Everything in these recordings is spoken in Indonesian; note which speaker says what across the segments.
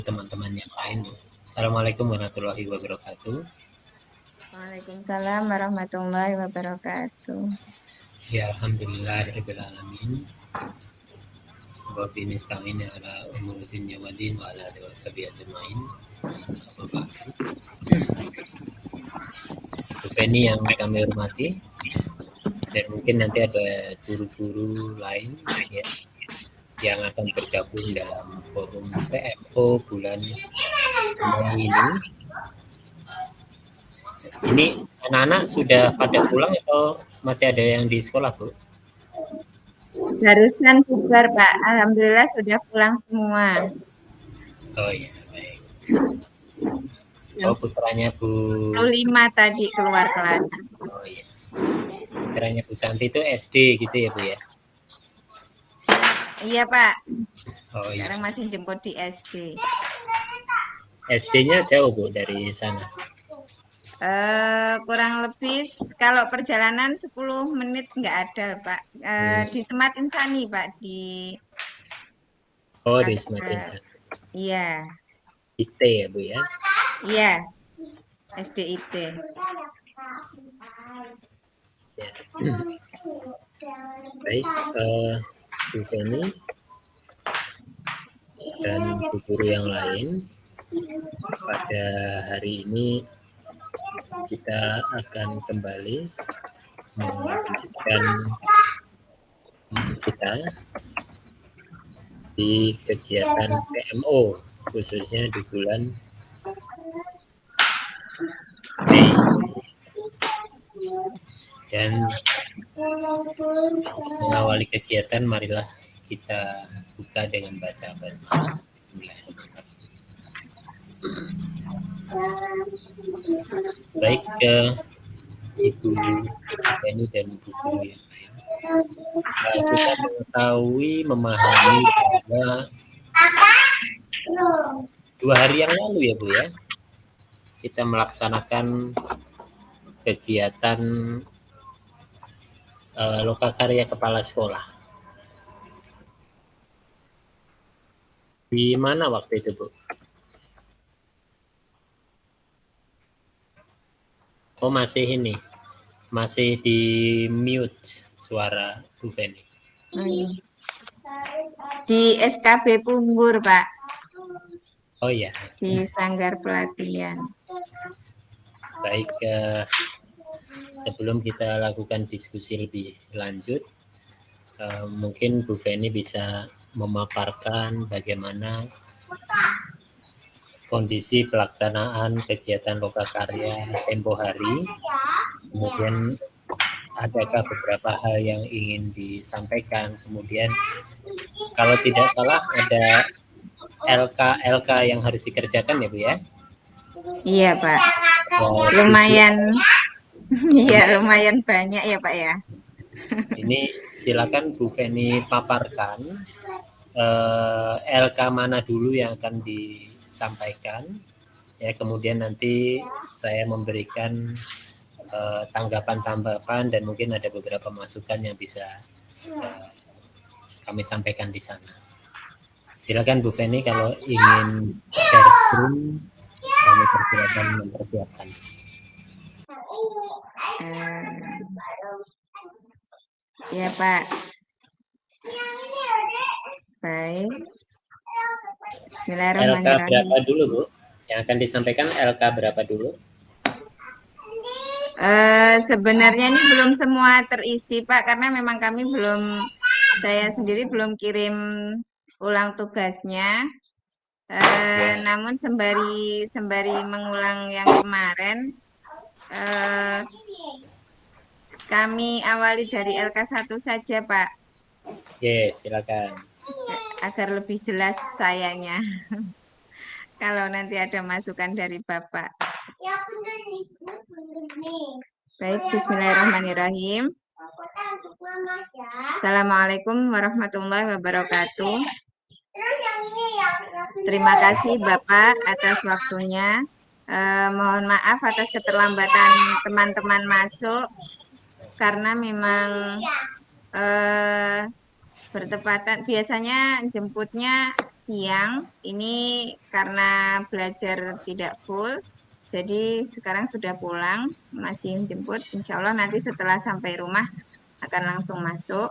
Speaker 1: teman-teman yang lain. Assalamualaikum warahmatullahi wabarakatuh.
Speaker 2: Waalaikumsalam warahmatullahi wabarakatuh.
Speaker 1: Ya alhamdulillah alamin. Wa bi nasta'in ala umuri dunya wa din wa ala alihi washabihi ajmain. Ini yang kami hormati dan mungkin nanti ada guru-guru lain ya yang akan bergabung dalam forum PMO bulan Mei ini. Ini anak-anak sudah pada pulang atau masih ada yang di sekolah, Bu?
Speaker 2: Barusan bubar, Pak. Alhamdulillah sudah pulang semua.
Speaker 1: Oh iya, baik. Oh, putranya Bu
Speaker 2: 25 tadi keluar kelas.
Speaker 1: Oh iya. Putranya Bu Santi itu SD gitu ya, Bu ya?
Speaker 2: Iya, Pak.
Speaker 1: Oh iya.
Speaker 2: Sekarang masih jemput di SD.
Speaker 1: SD-nya jauh, Bu, dari sana?
Speaker 2: Kurang lebih kalau perjalanan 10 menit nggak ada, Pak. Di Semat Insani, Pak, di
Speaker 1: Oh, di Sematin sana.
Speaker 2: Iya.
Speaker 1: IT ya, Bu ya?
Speaker 2: Iya. SDIT.
Speaker 1: Ya. Baik, Bu Feni dan Bu guru yang lain, pada hari ini kita akan kembali melanjutkan kita di kegiatan PMO, khususnya di bulan Mei. Dan mengawali kegiatan, marilah kita buka dengan baca basmalah. Bismillahirrahmanirrahim. Baik ke Ibu Feni dan Ibu guru yang lain. Kita mengetahui, memahami bahwa 2 hari yang lalu ya, Bu ya, kita melaksanakan kegiatan lokakarya kepala sekolah. Di mana waktu itu, Bu? Oh, masih ini. Masih di mute suara Bu Feni.
Speaker 2: Di SKB Punggur, Pak.
Speaker 1: Oh iya.
Speaker 2: Di Sanggar Pelatihan.
Speaker 1: Baik, sebelum kita lakukan diskusi lebih lanjut, mungkin Bu Feni bisa memaparkan bagaimana kondisi pelaksanaan kegiatan lokakarya tempo hari, kemudian adakah beberapa hal yang ingin disampaikan, kemudian kalau tidak salah ada LK yang harus dikerjakan ya, Bu ya?
Speaker 2: Iya, Pak. Lumayan. Iya, lumayan banyak ya, Pak ya.
Speaker 1: Ini silakan Bu Feni paparkan LK mana dulu yang akan disampaikan ya, kemudian nanti saya memberikan tanggapan-tanggapan dan mungkin ada beberapa masukan yang bisa kami sampaikan di sana. Silakan Bu Feni kalau ingin share screen, kami persilakan mempersiapkan.
Speaker 2: Ya, Pak. Baik.
Speaker 1: LK berapa dulu, Bu? Yang akan disampaikan LK berapa dulu?
Speaker 2: Sebenarnya ini belum semua terisi, Pak, karena memang saya sendiri belum kirim ulang tugasnya. Namun sembari mengulang yang kemarin, kami awali dari LK1 saja, Pak.
Speaker 1: Yes, silakan.
Speaker 2: Agar lebih jelas sayanya. Kalau nanti ada masukan dari Bapak. Baik, bismillahirrahmanirrahim. Assalamualaikum warahmatullahi wabarakatuh. Terima kasih Bapak atas waktunya. Mohon maaf atas keterlambatan teman-teman masuk karena memang bertepatan biasanya jemputnya siang. Ini karena belajar tidak full, jadi sekarang sudah pulang, masih jemput. Insya Allah nanti setelah sampai rumah akan langsung masuk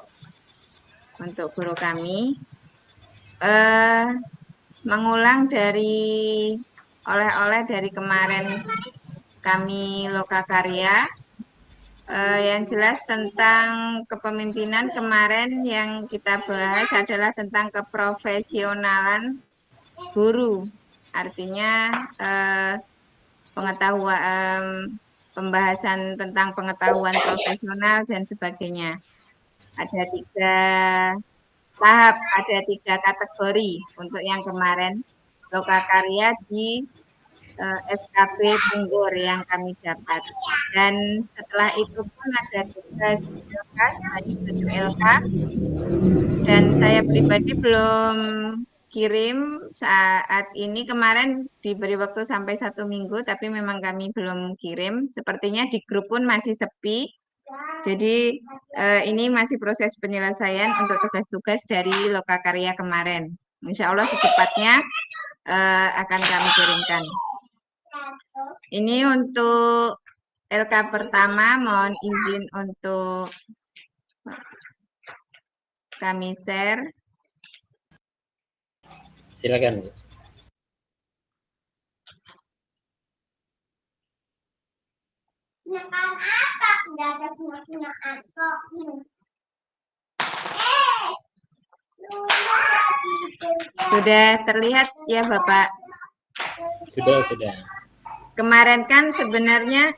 Speaker 2: untuk guru kami. Mengulang dari oleh-oleh dari kemarin kami Lokakarya, yang jelas tentang kepemimpinan kemarin yang kita bahas adalah tentang keprofesionalan guru. Artinya pengetahuan pembahasan tentang pengetahuan profesional dan sebagainya. Ada 3 tahap, ada 3 kategori untuk yang kemarin Lokakarya di SKB Punggur yang kami dapat. Dan setelah itu pun ada tugas LK sebanyak 7 LK. Dan saya pribadi belum kirim saat ini. Kemarin diberi waktu sampai 1 minggu, tapi memang kami belum kirim. Sepertinya di grup pun masih sepi. Jadi ini masih proses penyelesaian untuk tugas-tugas dari Lokakarya kemarin. Insya Allah secepatnya akan kami kirimkan. Ini untuk LK pertama, mohon izin untuk kami share.
Speaker 1: Silakan, Bu.
Speaker 2: Sudah terlihat ya Bapak?
Speaker 1: Sudah.
Speaker 2: Kemarin kan sebenarnya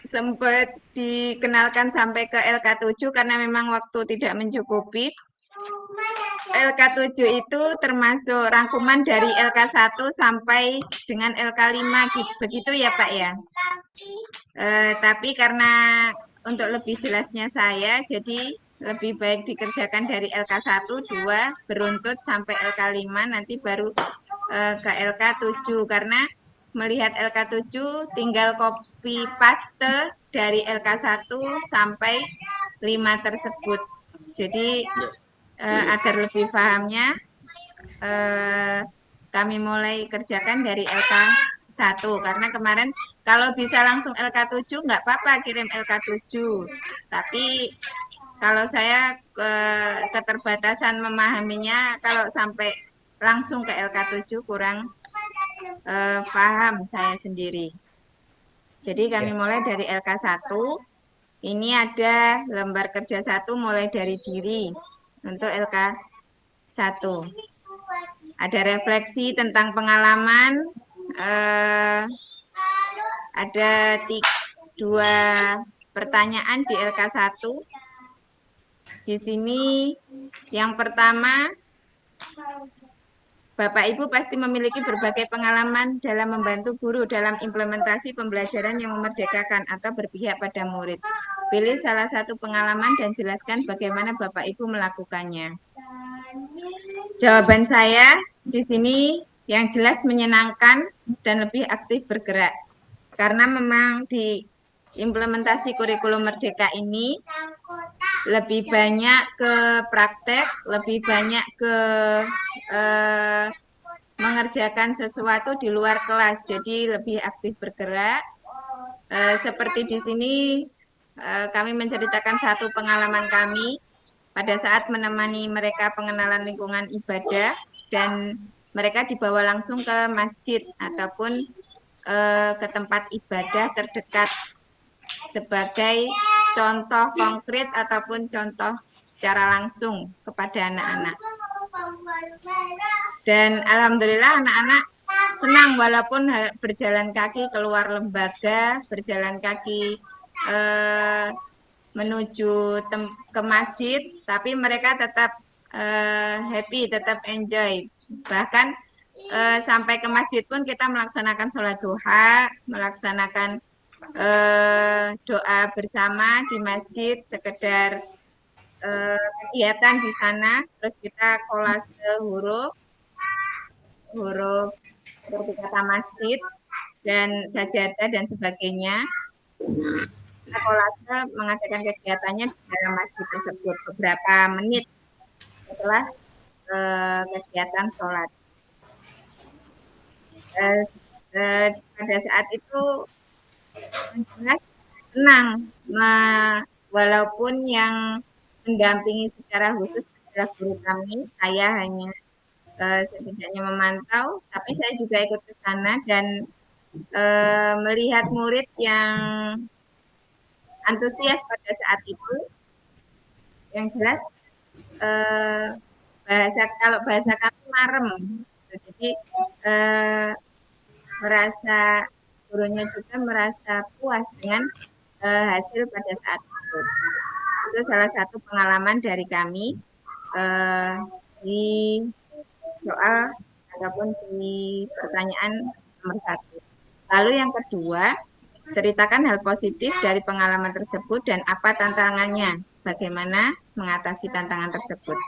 Speaker 2: sempat dikenalkan sampai ke LK7 karena memang waktu tidak mencukupi. LK7 itu termasuk rangkuman dari LK1 sampai dengan LK5 begitu ya Pak ya. Tapi karena untuk lebih jelasnya saya, jadi lebih baik dikerjakan dari LK1, 2, beruntut sampai LK5, nanti baru ke LK7. Karena melihat LK7 tinggal copy paste dari LK1 sampai 5 tersebut. Jadi agar lebih pahamnya, kami mulai kerjakan dari LK1. Karena kemarin kalau bisa langsung LK7 nggak apa-apa kirim LK7. Tapi kalau saya keterbatasan memahaminya, kalau sampai langsung ke LK7 kurang paham saya sendiri. Jadi kami mulai dari LK1. Ini ada lembar kerja 1 mulai dari diri untuk LK1. Ada refleksi tentang pengalaman, ada 2 pertanyaan di LK1. Di sini yang pertama, Bapak Ibu pasti memiliki berbagai pengalaman dalam membantu guru dalam implementasi pembelajaran yang memerdekakan atau berpihak pada murid. Pilih salah satu pengalaman dan jelaskan bagaimana Bapak Ibu melakukannya. Jawaban saya di sini yang jelas menyenangkan dan lebih aktif bergerak. Karena memang di implementasi kurikulum Merdeka ini lebih banyak ke praktek, lebih banyak ke mengerjakan sesuatu di luar kelas, jadi lebih aktif bergerak. Seperti di sini kami menceritakan satu pengalaman kami pada saat menemani mereka pengenalan lingkungan ibadah dan mereka dibawa langsung ke masjid ataupun ke tempat ibadah terdekat sebagai contoh konkret ataupun contoh secara langsung kepada anak-anak. Dan alhamdulillah anak-anak senang walaupun berjalan kaki keluar lembaga, berjalan kaki menuju ke masjid, tapi mereka tetap happy, tetap enjoy. Bahkan sampai ke masjid pun kita melaksanakan sholat duha, melaksanakan doa bersama di masjid, sekedar kegiatan di sana, terus kita kolase huruf seperti kata masjid dan sajadah dan sebagainya. Kita kolase mengadakan kegiatannya di dalam masjid tersebut beberapa menit setelah kegiatan sholat. Pada saat itu jelas senang, walaupun yang mendampingi secara khusus adalah guru kami, saya hanya setidaknya memantau, tapi saya juga ikut ke sana dan melihat murid yang antusias pada saat itu, yang jelas kalau bahasa kami marem, jadi merasa gurunya juga merasa puas dengan hasil pada saat itu. Itu salah satu pengalaman dari kami di soal ataupun di pertanyaan nomor 1. Lalu yang kedua, ceritakan hal positif dari pengalaman tersebut dan apa tantangannya. Bagaimana mengatasi tantangan tersebut.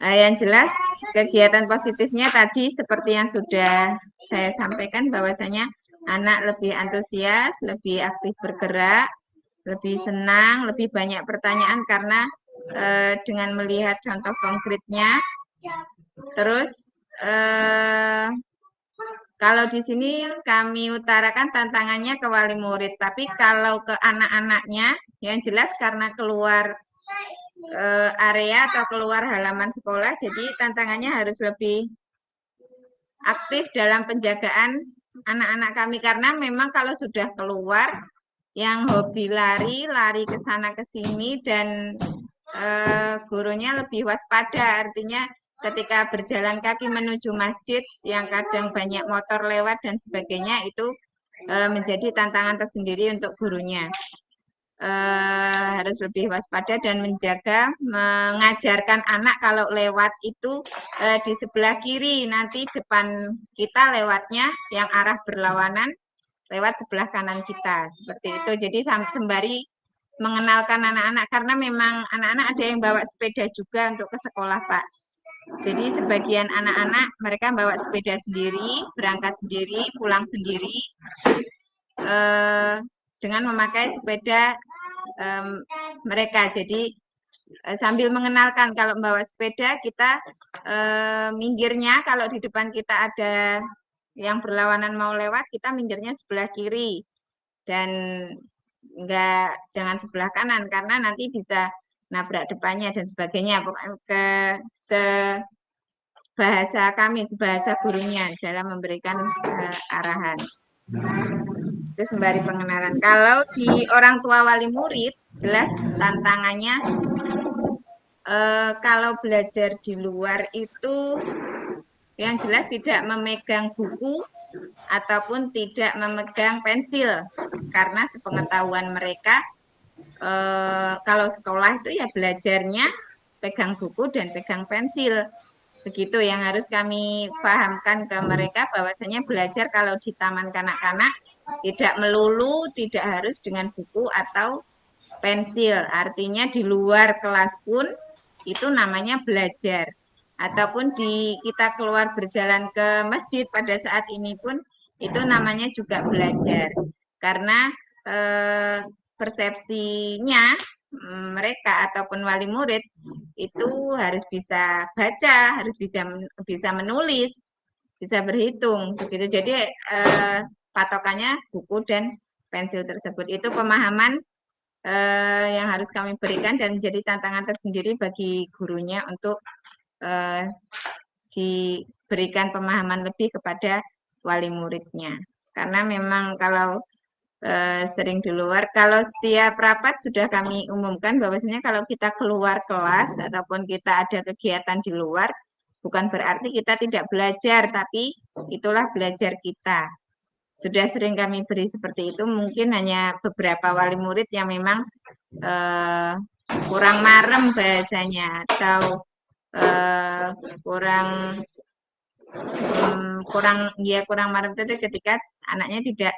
Speaker 2: Yang jelas, kegiatan positifnya tadi seperti yang sudah saya sampaikan bahwasanya anak lebih antusias, lebih aktif bergerak, lebih senang, lebih banyak pertanyaan karena dengan melihat contoh konkretnya. Terus kalau di sini kami utarakan tantangannya ke wali murid, tapi kalau ke anak-anaknya yang jelas karena keluar area atau keluar halaman sekolah, jadi tantangannya harus lebih aktif dalam penjagaan anak-anak kami karena memang kalau sudah keluar yang hobi lari ke sana ke sini dan gurunya lebih waspada, artinya ketika berjalan kaki menuju masjid yang kadang banyak motor lewat dan sebagainya itu menjadi tantangan tersendiri untuk gurunya. Harus lebih waspada dan menjaga mengajarkan anak kalau lewat itu di sebelah kiri, nanti depan kita lewatnya yang arah berlawanan lewat sebelah kanan kita, seperti itu. Jadi sembari mengenalkan anak-anak karena memang anak-anak ada yang bawa sepeda juga untuk ke sekolah, Pak. Jadi sebagian anak-anak mereka bawa sepeda sendiri, berangkat sendiri, pulang sendiri dengan memakai sepeda mereka. Jadi sambil mengenalkan kalau membawa sepeda kita minggirnya kalau di depan kita ada yang berlawanan mau lewat, kita minggirnya sebelah kiri dan jangan sebelah kanan karena nanti bisa nabrak depannya dan sebagainya. Ke bahasa kami, bahasa gurunya dalam memberikan arahan. Itu sembari pengenalan. Kalau di orang tua wali murid, jelas tantangannya kalau belajar di luar itu yang jelas tidak memegang buku ataupun tidak memegang pensil karena sepengetahuan mereka kalau sekolah itu ya belajarnya pegang buku dan pegang pensil. Begitu yang harus kami pahamkan ke mereka bahwasanya belajar kalau di taman kanak-kanak tidak melulu tidak harus dengan buku atau pensil. Artinya di luar kelas pun itu namanya belajar. Ataupun kita keluar berjalan ke masjid pada saat ini pun itu namanya juga belajar. Karena persepsinya mereka ataupun wali murid itu harus bisa baca, harus bisa menulis, bisa berhitung begitu. Jadi patokannya buku dan pensil tersebut. Itu pemahaman yang harus kami berikan dan menjadi tantangan tersendiri bagi gurunya untuk diberikan pemahaman lebih kepada wali muridnya. Karena memang kalau sering di luar, kalau setiap rapat sudah kami umumkan bahwasanya kalau kita keluar kelas ataupun kita ada kegiatan di luar, bukan berarti kita tidak belajar, tapi itulah belajar kita. Sudah sering kami beri seperti itu, mungkin hanya beberapa wali murid yang memang kurang marem bahasanya atau kurang marem itu ketika anaknya tidak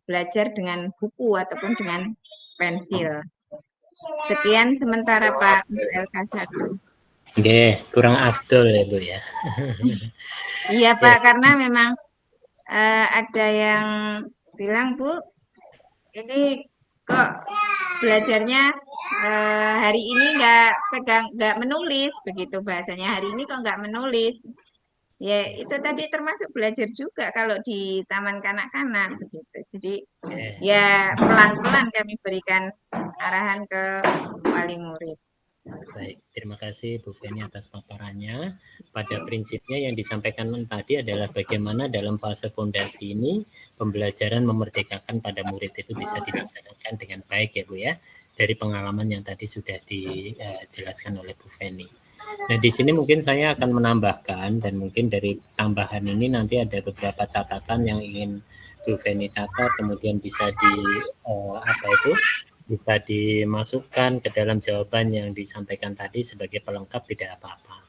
Speaker 2: belajar dengan buku ataupun dengan pensil. Sekian sementara Pak untuk LK1.
Speaker 1: Oke, kurang afdol ya Bu ya.
Speaker 2: Iya Pak, karena memang ada yang bilang Bu, ini kok belajarnya hari ini nggak menulis begitu bahasanya. Hari ini kok nggak menulis. Ya itu tadi termasuk belajar juga kalau di taman kanak-kanak begitu. Jadi ya pelan-pelan kami berikan arahan ke wali murid.
Speaker 1: Baik, terima kasih Bu Feni atas paparannya. Pada prinsipnya yang disampaikan tadi adalah bagaimana dalam fase fondasi ini pembelajaran memerdekakan pada murid itu bisa dilaksanakan dengan baik ya Bu ya. Dari pengalaman yang tadi sudah dijelaskan oleh Bu Feni. Nah di sini mungkin saya akan menambahkan dan mungkin dari tambahan ini nanti ada beberapa catatan yang ingin Bu Feni catat kemudian bisa bisa dimasukkan ke dalam jawaban yang disampaikan tadi sebagai pelengkap tidak apa-apa.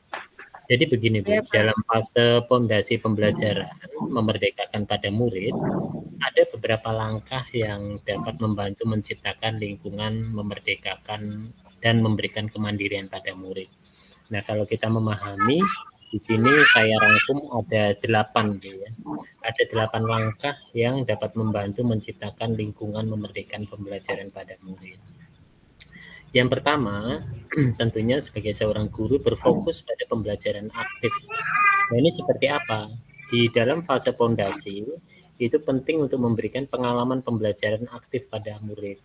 Speaker 1: Jadi begini Bu, dalam fase fondasi pembelajaran memerdekakan pada murid, ada beberapa langkah yang dapat membantu menciptakan lingkungan memerdekakan dan memberikan kemandirian pada murid. Nah, kalau kita memahami, di sini saya rangkum ada 8 ya. Ada 8 langkah yang dapat membantu menciptakan lingkungan memerdekakan pembelajaran pada murid. Yang pertama, tentunya sebagai seorang guru berfokus pada pembelajaran aktif. Nah, ini seperti apa? Di dalam fase fondasi, itu penting untuk memberikan pengalaman pembelajaran aktif pada murid.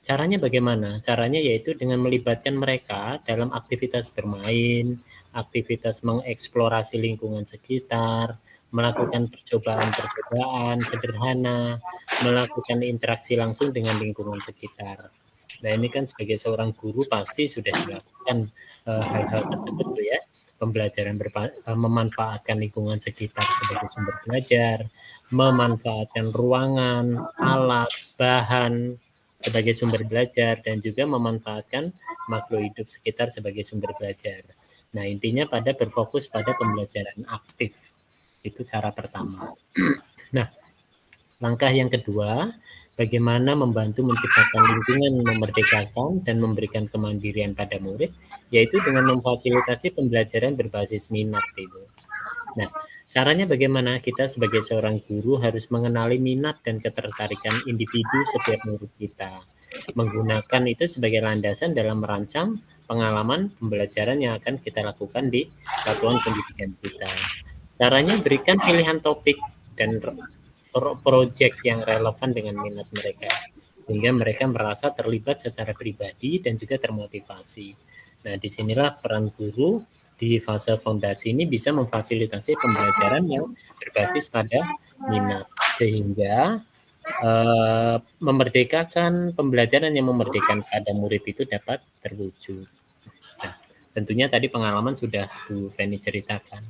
Speaker 1: Caranya bagaimana? Caranya yaitu dengan melibatkan mereka dalam aktivitas bermain, aktivitas mengeksplorasi lingkungan sekitar, melakukan percobaan-percobaan sederhana, melakukan interaksi langsung dengan lingkungan sekitar. Nah ini kan sebagai seorang guru pasti sudah dilakukan hal-hal tersebut tuh ya. Pembelajaran memanfaatkan lingkungan sekitar sebagai sumber belajar, memanfaatkan ruangan, alat, bahan sebagai sumber belajar, dan juga memanfaatkan makhluk hidup sekitar sebagai sumber belajar. Nah intinya pada berfokus pada pembelajaran aktif. Itu cara pertama. Nah langkah yang kedua, bagaimana membantu menciptakan lingkungan memerdekakan dan memberikan kemandirian pada murid, yaitu dengan memfasilitasi pembelajaran berbasis minat itu. Nah, caranya bagaimana? Kita sebagai seorang guru harus mengenali minat dan ketertarikan individu setiap murid kita. Menggunakan itu sebagai landasan dalam merancang pengalaman pembelajaran yang akan kita lakukan di satuan pendidikan kita. Caranya berikan pilihan topik dan proyek yang relevan dengan minat mereka, sehingga mereka merasa terlibat secara pribadi dan juga termotivasi. Nah, disinilah peran guru di fase fondasi ini bisa memfasilitasi pembelajaran yang berbasis pada minat, sehingga memerdekakan pembelajaran yang memerdekakan pada murid itu dapat terwujud. Nah, tentunya tadi pengalaman sudah Bu Feni ceritakan.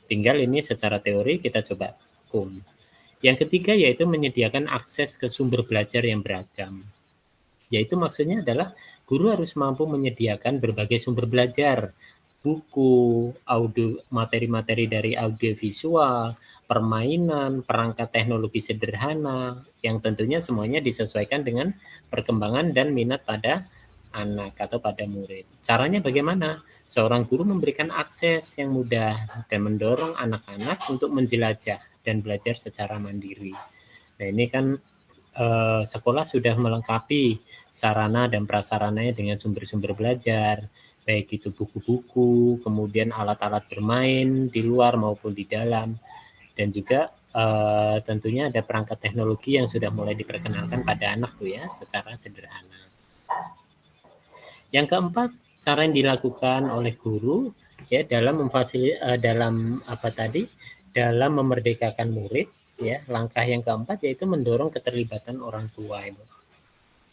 Speaker 1: Tinggal ini secara teori kita coba hukum. Yang ketiga yaitu menyediakan akses ke sumber belajar yang beragam. Yaitu maksudnya adalah guru harus mampu menyediakan berbagai sumber belajar, buku, audio, materi-materi dari audiovisual, permainan, perangkat teknologi sederhana, yang tentunya semuanya disesuaikan dengan perkembangan dan minat pada anak atau pada murid. Caranya bagaimana? Seorang guru memberikan akses yang mudah dan mendorong anak-anak untuk menjelajah dan belajar secara mandiri. Nah ini kan sekolah sudah melengkapi sarana dan prasarananya dengan sumber-sumber belajar, baik itu buku-buku, kemudian alat-alat bermain di luar maupun di dalam, dan juga tentunya ada perangkat teknologi yang sudah mulai diperkenalkan pada anak tuh ya secara sederhana. Yang keempat, cara yang dilakukan oleh guru ya dalam dalam memerdekakan murid ya. Langkah yang keempat yaitu mendorong keterlibatan orang tua itu.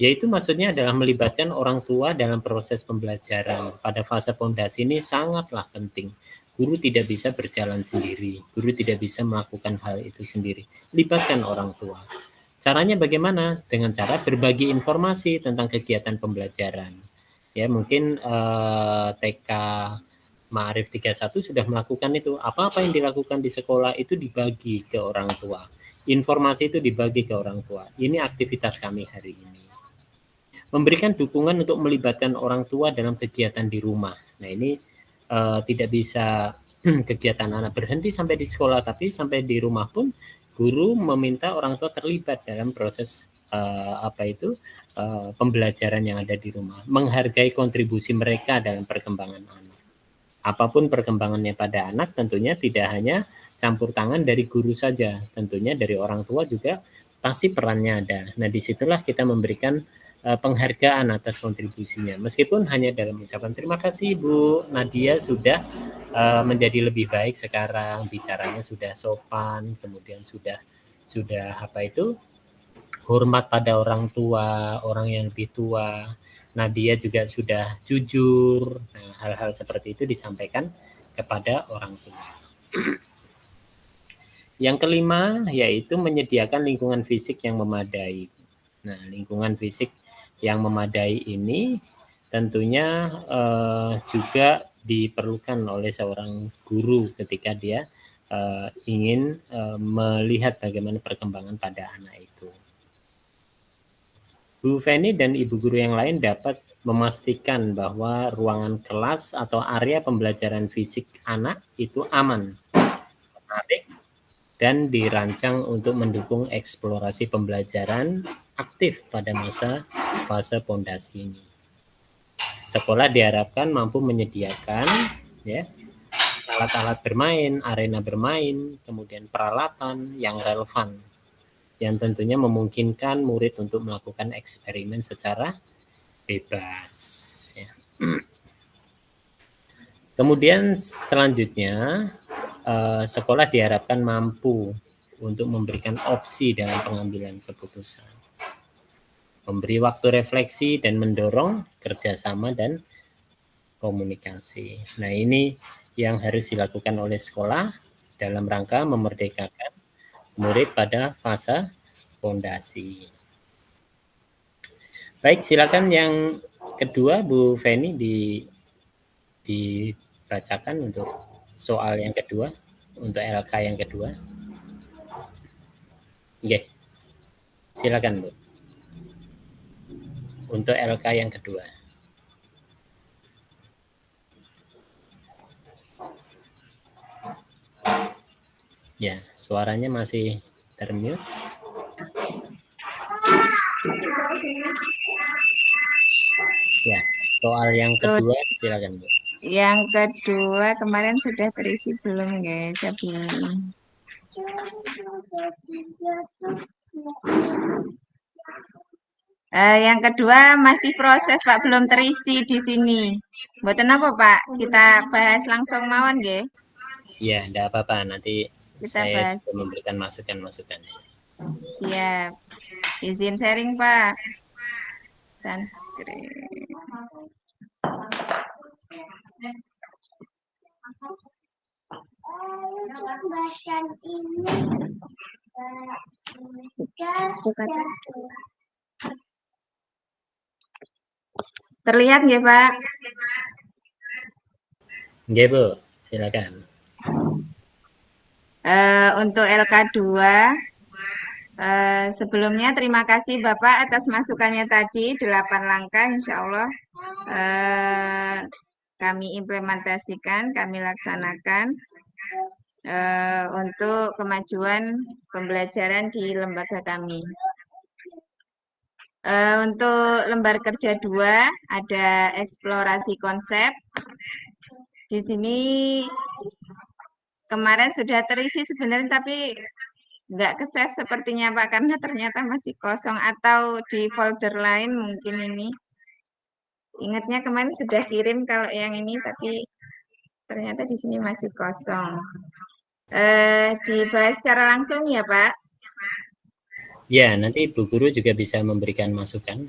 Speaker 1: Yaitu maksudnya adalah melibatkan orang tua dalam proses pembelajaran. Pada fase fondasi ini sangatlah penting. Guru tidak bisa berjalan sendiri. Guru tidak bisa melakukan hal itu sendiri. Libatkan orang tua. Caranya bagaimana? Dengan cara berbagi informasi tentang kegiatan pembelajaran. Ya mungkin TK Ma'arif 31 sudah melakukan itu. Apa-apa yang dilakukan di sekolah itu dibagi ke orang tua. Informasi itu dibagi ke orang tua. Ini aktivitas kami hari ini. Memberikan dukungan untuk melibatkan orang tua dalam kegiatan di rumah. Nah ini tidak bisa kegiatan anak berhenti sampai di sekolah, tapi sampai di rumah pun guru meminta orang tua terlibat dalam proses pembelajaran yang ada di rumah, menghargai kontribusi mereka dalam perkembangan anak. Apapun perkembangannya pada anak, tentunya tidak hanya campur tangan dari guru saja, tentunya dari orang tua juga pasti perannya ada. Nah, disitulah kita memberikan penghargaan atas kontribusinya, meskipun hanya dalam ucapan terima kasih Bu Nadia sudah menjadi lebih baik sekarang, bicaranya sudah sopan, kemudian sudah hormat pada orang tua, orang yang lebih tua. Nadia juga sudah jujur. Nah, hal-hal seperti itu disampaikan kepada orang tua. Yang kelima yaitu menyediakan lingkungan fisik yang memadai. Nah, lingkungan fisik yang memadai ini tentunya juga diperlukan oleh seorang guru ketika dia ingin melihat bagaimana perkembangan pada anak itu. Bu Feni dan ibu guru yang lain dapat memastikan bahwa ruangan kelas atau area pembelajaran fisik anak itu aman, menarik, dan dirancang untuk mendukung eksplorasi pembelajaran aktif pada masa fase pondasi ini. Sekolah diharapkan mampu menyediakan ya alat-alat bermain, arena bermain, kemudian peralatan yang relevan yang tentunya memungkinkan murid untuk melakukan eksperimen secara bebas. Ya. Kemudian selanjutnya, sekolah diharapkan mampu untuk memberikan opsi dalam pengambilan keputusan, memberi waktu refleksi dan mendorong kerjasama dan komunikasi. Nah, ini yang harus dilakukan oleh sekolah dalam rangka memerdekakan murid pada fase pondasi. Baik, silakan yang kedua Bu Feni dibacakan untuk soal yang kedua, untuk LK yang kedua. Oke, silakan Bu. Untuk LK yang kedua. Ya, suaranya masih termute. Ya, soal yang kedua silakan Bu.
Speaker 2: Yang kedua kemarin sudah terisi belum ya? Coba. Yang kedua masih proses Pak, belum terisi di sini. Mboten apa Pak? Kita bahas langsung mawon nggih.
Speaker 1: Ya, tidak apa-apa. Nanti
Speaker 2: Kita
Speaker 1: saya
Speaker 2: bahas.
Speaker 1: juga memberikan masukan-masukan.
Speaker 2: Siap. Izin sharing Pak. Sanskrit. Terlihat nggih Pak?
Speaker 1: Nggih Bu, silakan.
Speaker 2: Untuk LK2 sebelumnya terima kasih Bapak atas masukannya tadi 8 langkah insya Allah kami implementasikan, kami laksanakan untuk kemajuan pembelajaran di lembaga kami. Untuk lembar kerja 2 ada eksplorasi konsep. Di sini kemarin sudah terisi sebenarnya tapi nggak ke-save sepertinya Pak, karena ternyata masih kosong atau di folder lain mungkin ini. Ingatnya kemarin sudah kirim kalau yang ini, tapi ternyata di sini masih kosong. Dibahas secara langsung ya Pak?
Speaker 1: Ya, nanti Bu Guru juga bisa memberikan masukan.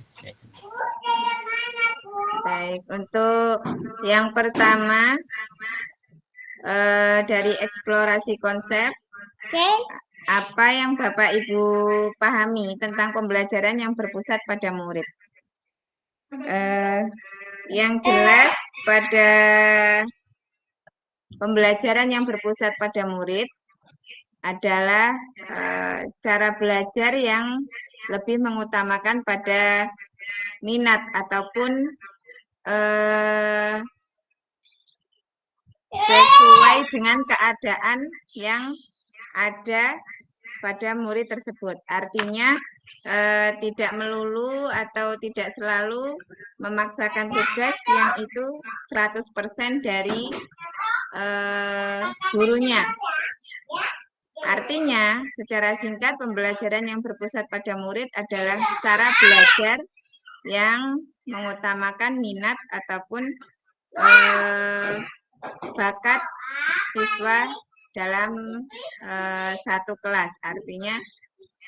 Speaker 2: Baik, untuk yang pertama dari eksplorasi konsep. Apa yang Bapak Ibu pahami tentang pembelajaran yang berpusat pada murid? Yang jelas pada pembelajaran yang berpusat pada murid adalah cara belajar yang lebih mengutamakan pada minat ataupun sesuai dengan keadaan yang ada pada murid tersebut. Artinya tidak melulu atau tidak selalu memaksakan tugas yang itu 100% dari gurunya. Artinya, secara singkat, pembelajaran yang berpusat pada murid adalah cara belajar yang mengutamakan minat ataupun bakat siswa dalam satu kelas. Artinya,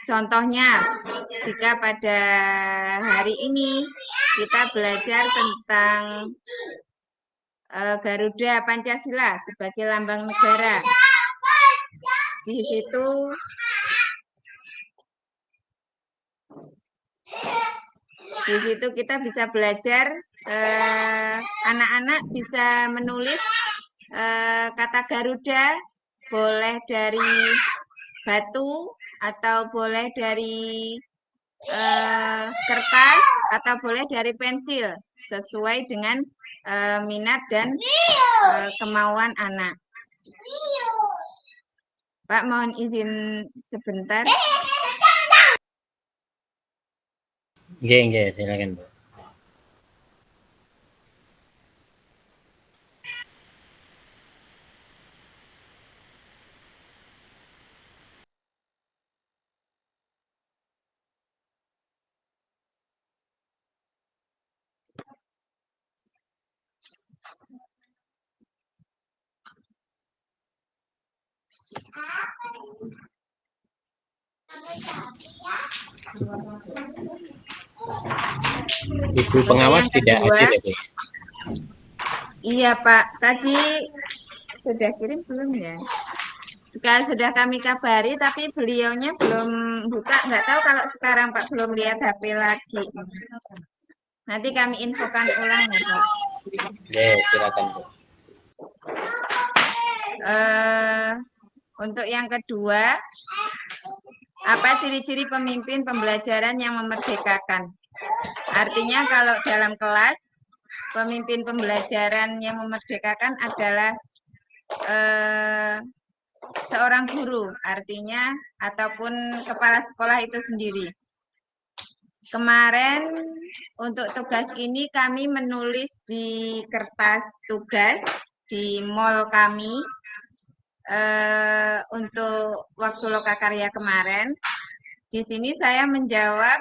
Speaker 2: contohnya, jika pada hari ini kita belajar tentang Garuda Pancasila sebagai lambang negara, di situ kita bisa belajar, anak-anak bisa menulis kata Garuda, boleh dari batu atau boleh dari kertas atau boleh dari pensil, sesuai dengan minat dan kemauan anak. Pak, mohon izin sebentar.
Speaker 1: Nggih, silakan, Bu. Ibu pengawas tidak hadir ya, Bu?
Speaker 2: Iya, Pak. Tadi sudah kirim belum ya? Sekarang sudah kami kabari, tapi beliaunya belum buka. Nggak tahu kalau sekarang Pak belum lihat HP lagi. Nanti kami infokan ulang ya, Pak.
Speaker 1: Ya, silakan, Bu.
Speaker 2: Untuk yang kedua, apa ciri-ciri pemimpin pembelajaran yang memerdekakan? Artinya kalau dalam kelas, pemimpin pembelajaran yang memerdekakan adalah seorang guru, artinya ataupun kepala sekolah itu sendiri. Kemarin untuk tugas ini kami menulis di kertas tugas di mall kami untuk waktu lokakarya kemarin. Di sini saya menjawab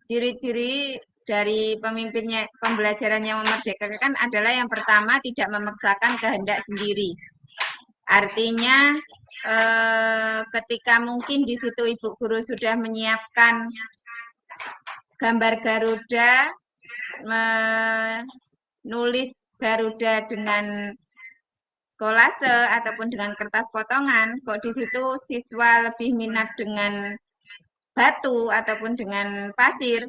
Speaker 2: ciri-ciri dari pemimpinnya pembelajaran yang memerdekakan adalah yang pertama tidak memaksakan kehendak sendiri. Artinya ketika mungkin di situ Ibu Guru sudah menyiapkan gambar Garuda, menulis Garuda dengan kolase ataupun dengan kertas potongan, kok di situ siswa lebih minat dengan batu ataupun dengan pasir,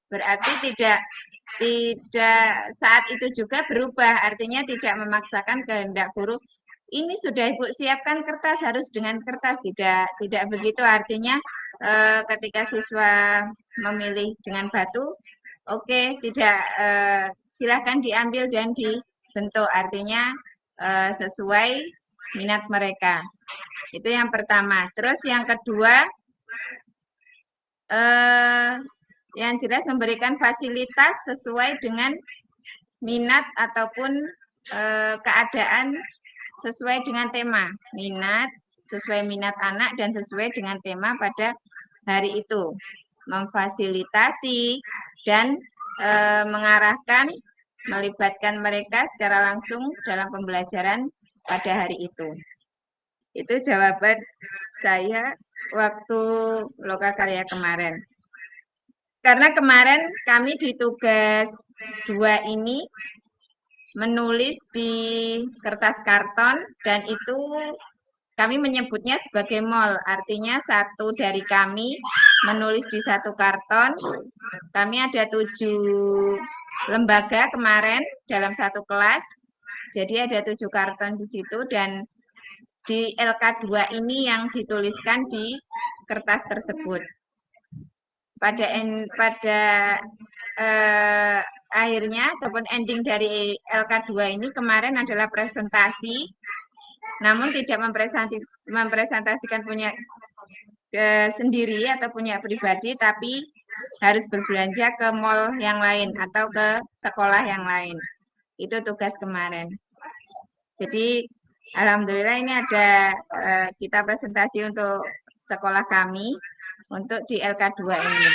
Speaker 2: berarti tidak saat itu juga berubah, artinya tidak memaksakan kehendak guru. Ini sudah Ibu siapkan kertas, harus dengan kertas, tidak begitu. Artinya ketika siswa memilih dengan batu, oke, tidak, silahkan diambil dan dibentuk, artinya sesuai minat mereka. Itu yang pertama. Terus yang kedua, yang jelas memberikan fasilitas sesuai dengan minat ataupun keadaan sesuai dengan tema. Minat, sesuai minat anak dan sesuai dengan tema pada hari itu. Memfasilitasi dan mengarahkan, melibatkan mereka secara langsung dalam pembelajaran pada hari itu. Itu jawaban saya waktu lokakarya kemarin. Karena kemarin kami di tugas 2 ini menulis di kertas karton dan itu kami menyebutnya sebagai mall. Artinya satu dari kami menulis di satu karton. Kami ada 7 lembaga kemarin dalam satu kelas. Jadi ada 7 karton di situ dan di LK2 ini yang dituliskan di kertas tersebut. Pada akhirnya ataupun ending dari LK2 ini kemarin adalah presentasi, namun tidak mempresentasikan punya sendiri atau punya pribadi, tapi harus berbelanja ke mall yang lain atau ke sekolah yang lain. Itu tugas kemarin. Jadi alhamdulillah ini ada kita presentasi untuk sekolah kami untuk di LK2 ini.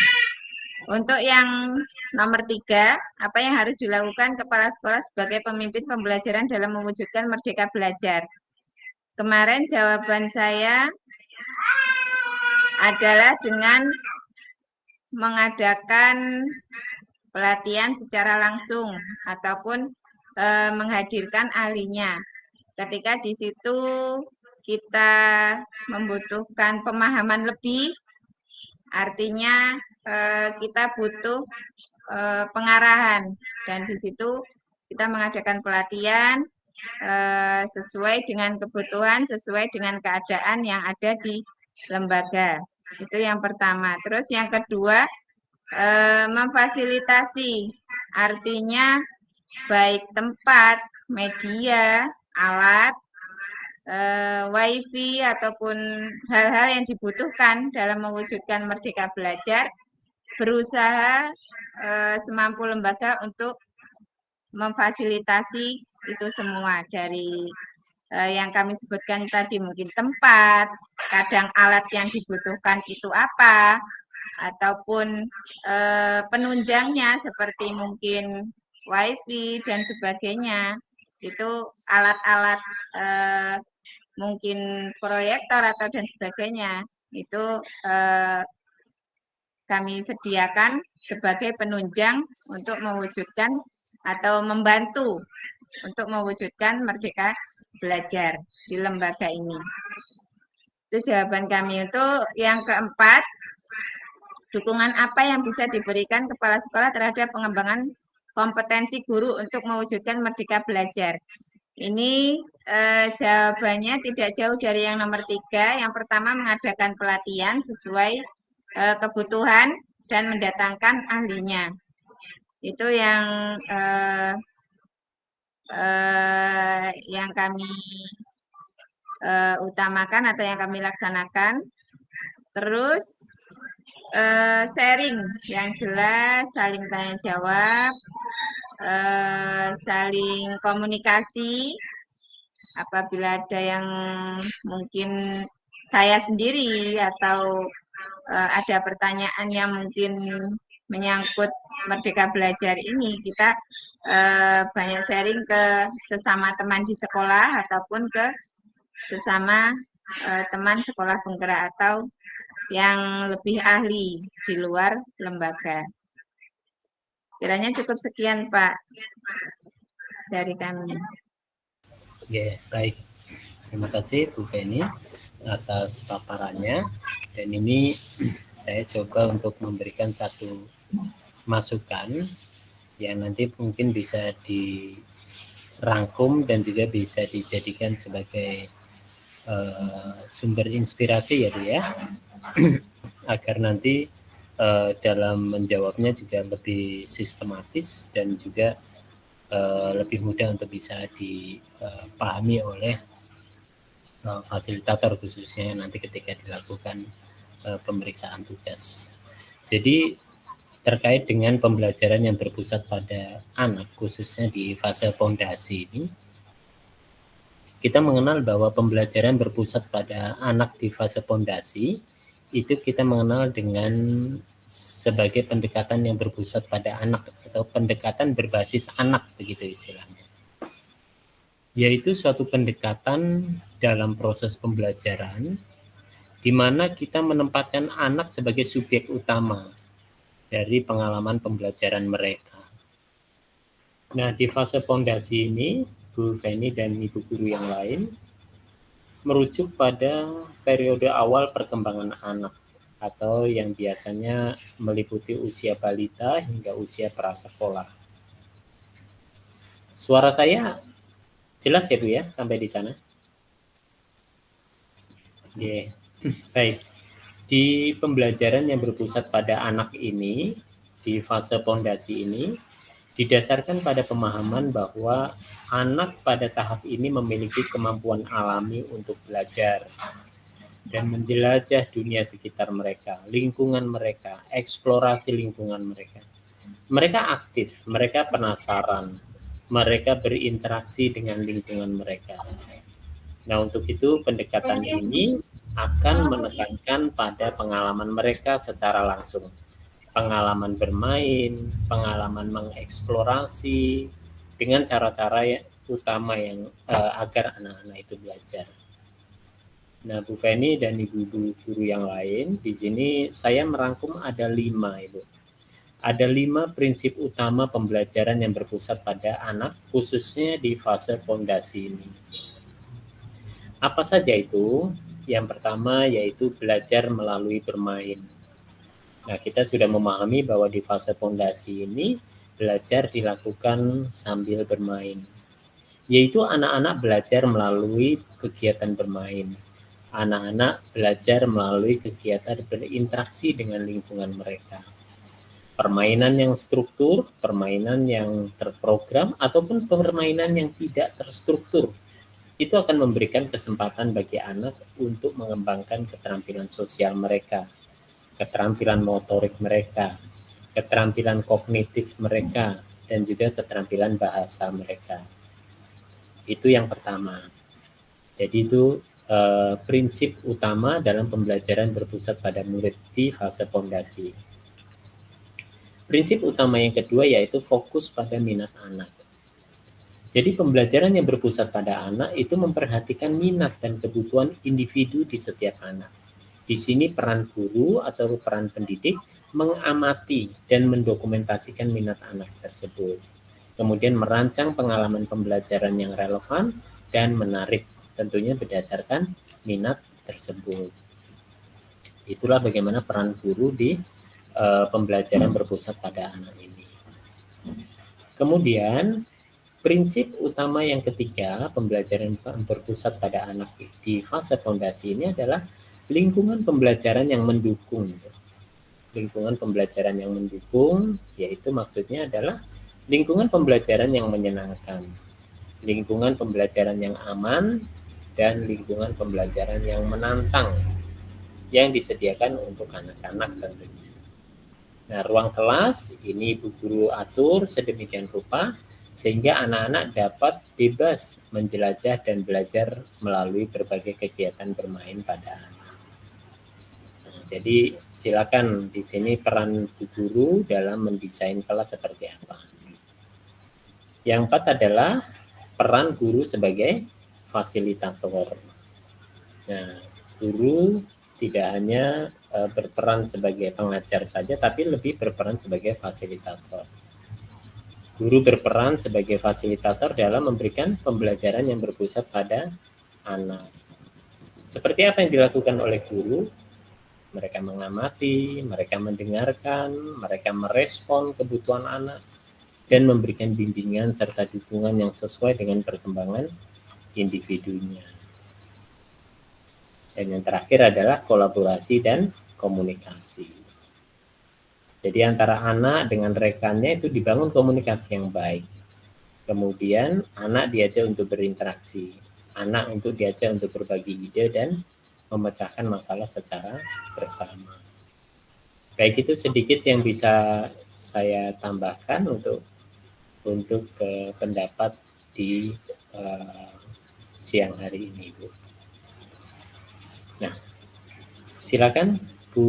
Speaker 2: Untuk yang nomor 3, apa yang harus dilakukan kepala sekolah sebagai pemimpin pembelajaran dalam mewujudkan merdeka belajar? Kemarin jawaban saya adalah dengan mengadakan pelatihan secara langsung ataupun menghadirkan ahlinya. Ketika di situ kita membutuhkan pemahaman lebih, artinya kita butuh pengarahan, dan di situ kita mengadakan pelatihan sesuai dengan kebutuhan, sesuai dengan keadaan yang ada di lembaga. Itu yang pertama. Terus yang kedua, memfasilitasi, artinya baik tempat, media, alat, wifi, ataupun hal-hal yang dibutuhkan dalam mewujudkan merdeka belajar, berusaha semampu lembaga untuk memfasilitasi itu semua, dari yang kami sebutkan tadi, mungkin tempat, kadang alat yang dibutuhkan itu apa, ataupun penunjangnya seperti mungkin wifi dan sebagainya. Itu alat-alat mungkin proyektor atau dan sebagainya. Itu kami sediakan sebagai penunjang untuk mewujudkan atau membantu untuk mewujudkan merdeka belajar di lembaga ini. Itu jawaban kami. Untuk yang keempat, dukungan apa yang bisa diberikan kepala sekolah terhadap pengembangan kompetensi guru untuk mewujudkan merdeka belajar? Ini jawabannya tidak jauh dari yang nomor 3. Yang pertama, mengadakan pelatihan sesuai kebutuhan dan mendatangkan ahlinya. Itu yang kami utamakan atau yang kami laksanakan. Terus sharing yang jelas, saling tanya jawab, saling komunikasi. Apabila ada yang mungkin saya sendiri atau ada pertanyaan yang mungkin menyangkut merdeka belajar ini, kita banyak sharing ke sesama teman di sekolah ataupun ke sesama teman sekolah penggerak atau yang lebih ahli di luar lembaga. Kiranya cukup sekian, Pak, dari kami.
Speaker 1: Ya, baik. Terima kasih Bu Feni atas paparannya. Dan ini saya coba untuk memberikan satu masukan yang nanti mungkin bisa dirangkum dan juga bisa dijadikan sebagai sumber inspirasi ya Bu ya, agar nanti dalam menjawabnya juga lebih sistematis dan juga lebih mudah untuk bisa dipahami oleh fasilitator, khususnya nanti ketika dilakukan pemeriksaan tugas. Jadi terkait dengan pembelajaran yang berpusat pada anak, khususnya di fase fondasi ini, kita mengenal bahwa pembelajaran berpusat pada anak di fase fondasi itu kita mengenal dengan sebagai pendekatan yang berpusat pada anak atau pendekatan berbasis anak, begitu istilahnya. Yaitu suatu pendekatan dalam proses pembelajaran di mana kita menempatkan anak sebagai subjek utama dari pengalaman pembelajaran mereka. Nah, di fase fondasi ini, Bu Feni dan Ibu Guru yang lain merujuk pada periode awal perkembangan anak atau yang biasanya meliputi usia balita hingga usia prasekolah. Suara saya jelas ya Bu ya, sampai di sana? Yeah. Baik. Di pembelajaran yang berpusat pada anak ini, di fase fondasi ini, didasarkan pada pemahaman bahwa anak pada tahap ini memiliki kemampuan alami untuk belajar dan menjelajah dunia sekitar mereka, lingkungan mereka, eksplorasi lingkungan mereka. Mereka aktif, mereka penasaran, mereka berinteraksi dengan lingkungan mereka. Nah, untuk itu pendekatan ini akan menekankan pada pengalaman mereka secara langsung. Pengalaman bermain, pengalaman mengeksplorasi dengan cara-cara yang utama yang agar anak-anak itu belajar. Nah, Bu Feni dan Ibu guru yang lain, di sini saya merangkum ada 5, Ibu. Ada 5 prinsip utama pembelajaran yang berpusat pada anak, khususnya di fase fondasi ini. Apa saja itu? Yang pertama yaitu belajar melalui bermain. Nah, kita sudah memahami bahwa di fase fondasi ini belajar dilakukan sambil bermain. Yaitu anak-anak belajar melalui kegiatan bermain. Anak-anak belajar melalui kegiatan berinteraksi dengan lingkungan mereka. Permainan yang struktur, permainan yang terprogram, ataupun permainan yang tidak terstruktur, itu akan memberikan kesempatan bagi anak untuk mengembangkan keterampilan sosial mereka, keterampilan motorik mereka, keterampilan kognitif mereka, dan juga keterampilan bahasa mereka. Itu yang pertama. Jadi itu prinsip utama dalam pembelajaran berpusat pada murid di fase fondasi. Prinsip utama yang kedua yaitu fokus pada minat anak. Jadi pembelajaran yang berpusat pada anak itu memperhatikan minat dan kebutuhan individu di setiap anak. Di sini peran guru atau peran pendidik mengamati dan mendokumentasikan minat anak tersebut. Kemudian merancang pengalaman pembelajaran yang relevan dan menarik, tentunya berdasarkan minat tersebut. Itulah bagaimana peran guru di pembelajaran berpusat pada anak ini. Kemudian prinsip utama yang ketiga pembelajaran berpusat pada anak di fase fondasi ini adalah lingkungan pembelajaran yang mendukung. Lingkungan pembelajaran yang mendukung yaitu maksudnya adalah lingkungan pembelajaran yang menyenangkan, lingkungan pembelajaran yang aman, dan lingkungan pembelajaran yang menantang yang disediakan untuk anak-anak tentunya. Nah, ruang kelas ini Ibu Guru atur sedemikian rupa sehingga anak-anak dapat bebas menjelajah dan belajar melalui berbagai kegiatan bermain pada anak. Nah, jadi silakan di sini peran Bu Guru dalam mendesain kelas seperti apa. Yang 4 adalah peran guru sebagai fasilitator. Nah, guru tidak hanya berperan sebagai pengajar saja, tapi lebih berperan sebagai fasilitator. Guru berperan sebagai fasilitator dalam memberikan pembelajaran yang berpusat pada anak. Seperti apa yang dilakukan oleh guru? Mereka mengamati, mereka mendengarkan, mereka merespon kebutuhan anak, dan memberikan bimbingan serta dukungan yang sesuai dengan perkembangan individunya. Dan yang terakhir adalah kolaborasi dan komunikasi. Jadi antara anak dengan rekannya itu dibangun komunikasi yang baik. Kemudian anak diajak untuk berinteraksi, anak untuk diajak untuk berbagi ide dan memecahkan masalah secara bersama. Baik, itu sedikit yang bisa saya tambahkan untuk pendapat di siang hari ini, Bu. Nah, silakan Bu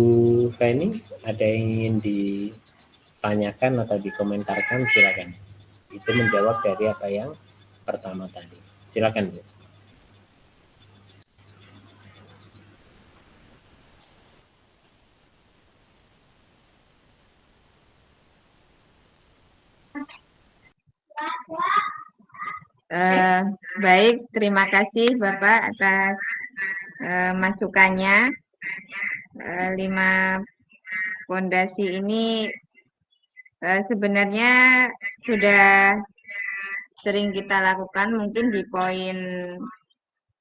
Speaker 1: Feni, ada yang ingin ditanyakan atau dikomentarkan, silakan. Itu menjawab dari apa yang pertama tadi. Silakan, Bu.
Speaker 2: Baik, terima kasih Bapak atas masukannya. 5 fondasi ini sebenarnya sudah sering kita lakukan, mungkin di poin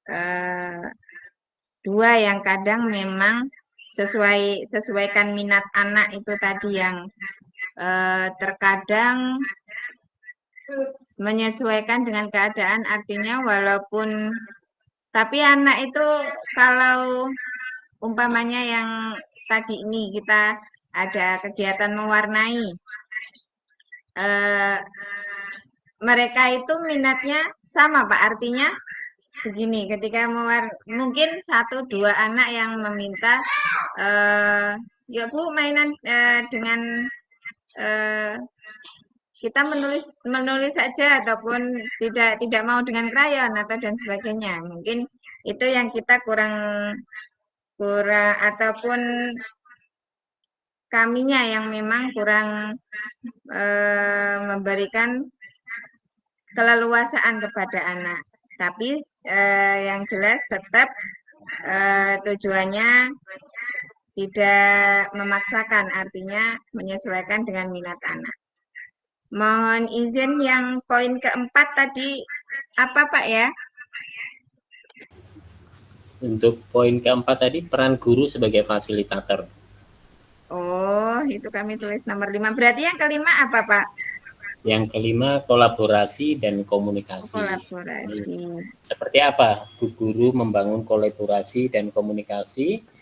Speaker 2: 2 yang kadang memang sesuaikan minat anak itu tadi yang terkadang menyesuaikan dengan keadaan, artinya walaupun tapi anak itu kalau umpamanya yang tadi ini kita ada kegiatan mewarnai, mereka itu minatnya sama Pak, artinya begini, ketika mungkin 1-2 anak yang meminta, ya Bu mainan dengan kita menulis saja ataupun tidak mau dengan krayon atau dan sebagainya. Mungkin itu yang kita kurang kurang ataupun kaminya yang memang kurang memberikan keleluasaan kepada anak. Tapi yang jelas tetap tujuannya tidak memaksakan, artinya menyesuaikan dengan minat anak. Mohon izin yang poin keempat tadi apa Pak ya?
Speaker 1: Untuk poin keempat tadi, peran guru sebagai fasilitator.
Speaker 2: Oh, itu kami tulis nomor 5. Berarti yang kelima apa Pak?
Speaker 1: Yang kelima, kolaborasi dan komunikasi.
Speaker 2: Kolaborasi.
Speaker 1: Seperti apa Bu Guru membangun kolaborasi dan komunikasi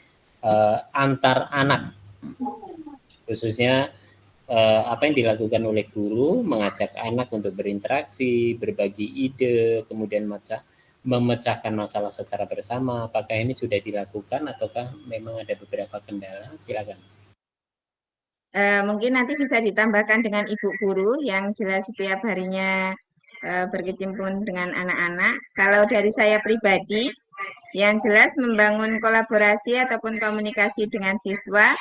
Speaker 1: antar anak, khususnya apa yang dilakukan oleh guru, mengajak anak untuk berinteraksi, berbagi ide, kemudian memecahkan masalah secara bersama. Apakah ini sudah dilakukan ataukah memang ada beberapa kendala? Silakan.
Speaker 2: Mungkin nanti bisa ditambahkan dengan ibu guru yang jelas setiap harinya berkecimpung dengan anak-anak. Kalau dari saya pribadi, yang jelas membangun kolaborasi ataupun komunikasi dengan siswa.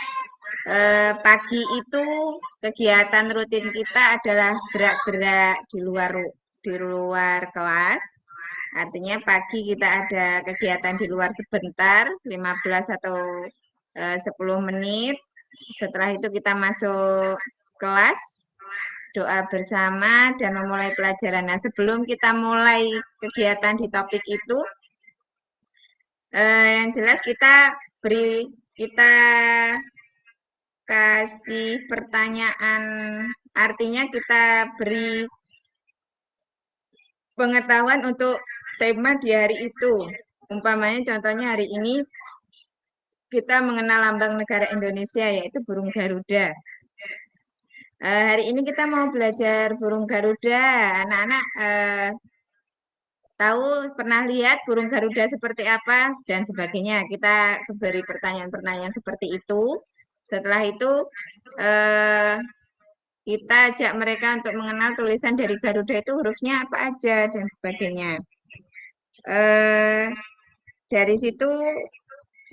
Speaker 2: Pagi itu kegiatan rutin kita adalah gerak-gerak di luar kelas. Artinya pagi kita ada kegiatan di luar sebentar, 15 atau 10 menit. Setelah itu kita masuk kelas, doa bersama dan memulai pelajaran. Nah, sebelum kita mulai kegiatan di topik itu, yang jelas kita kasih pertanyaan, artinya kita beri pengetahuan untuk tema di hari itu. Umpamanya contohnya hari ini kita mengenal lambang negara Indonesia yaitu burung Garuda. Hari ini kita mau belajar burung Garuda. Anak-anak tahu pernah lihat burung Garuda seperti apa dan sebagainya. Kita beri pertanyaan-pertanyaan seperti itu. Setelah itu kita ajak mereka untuk mengenal tulisan dari Garuda itu hurufnya apa aja dan sebagainya. Dari situ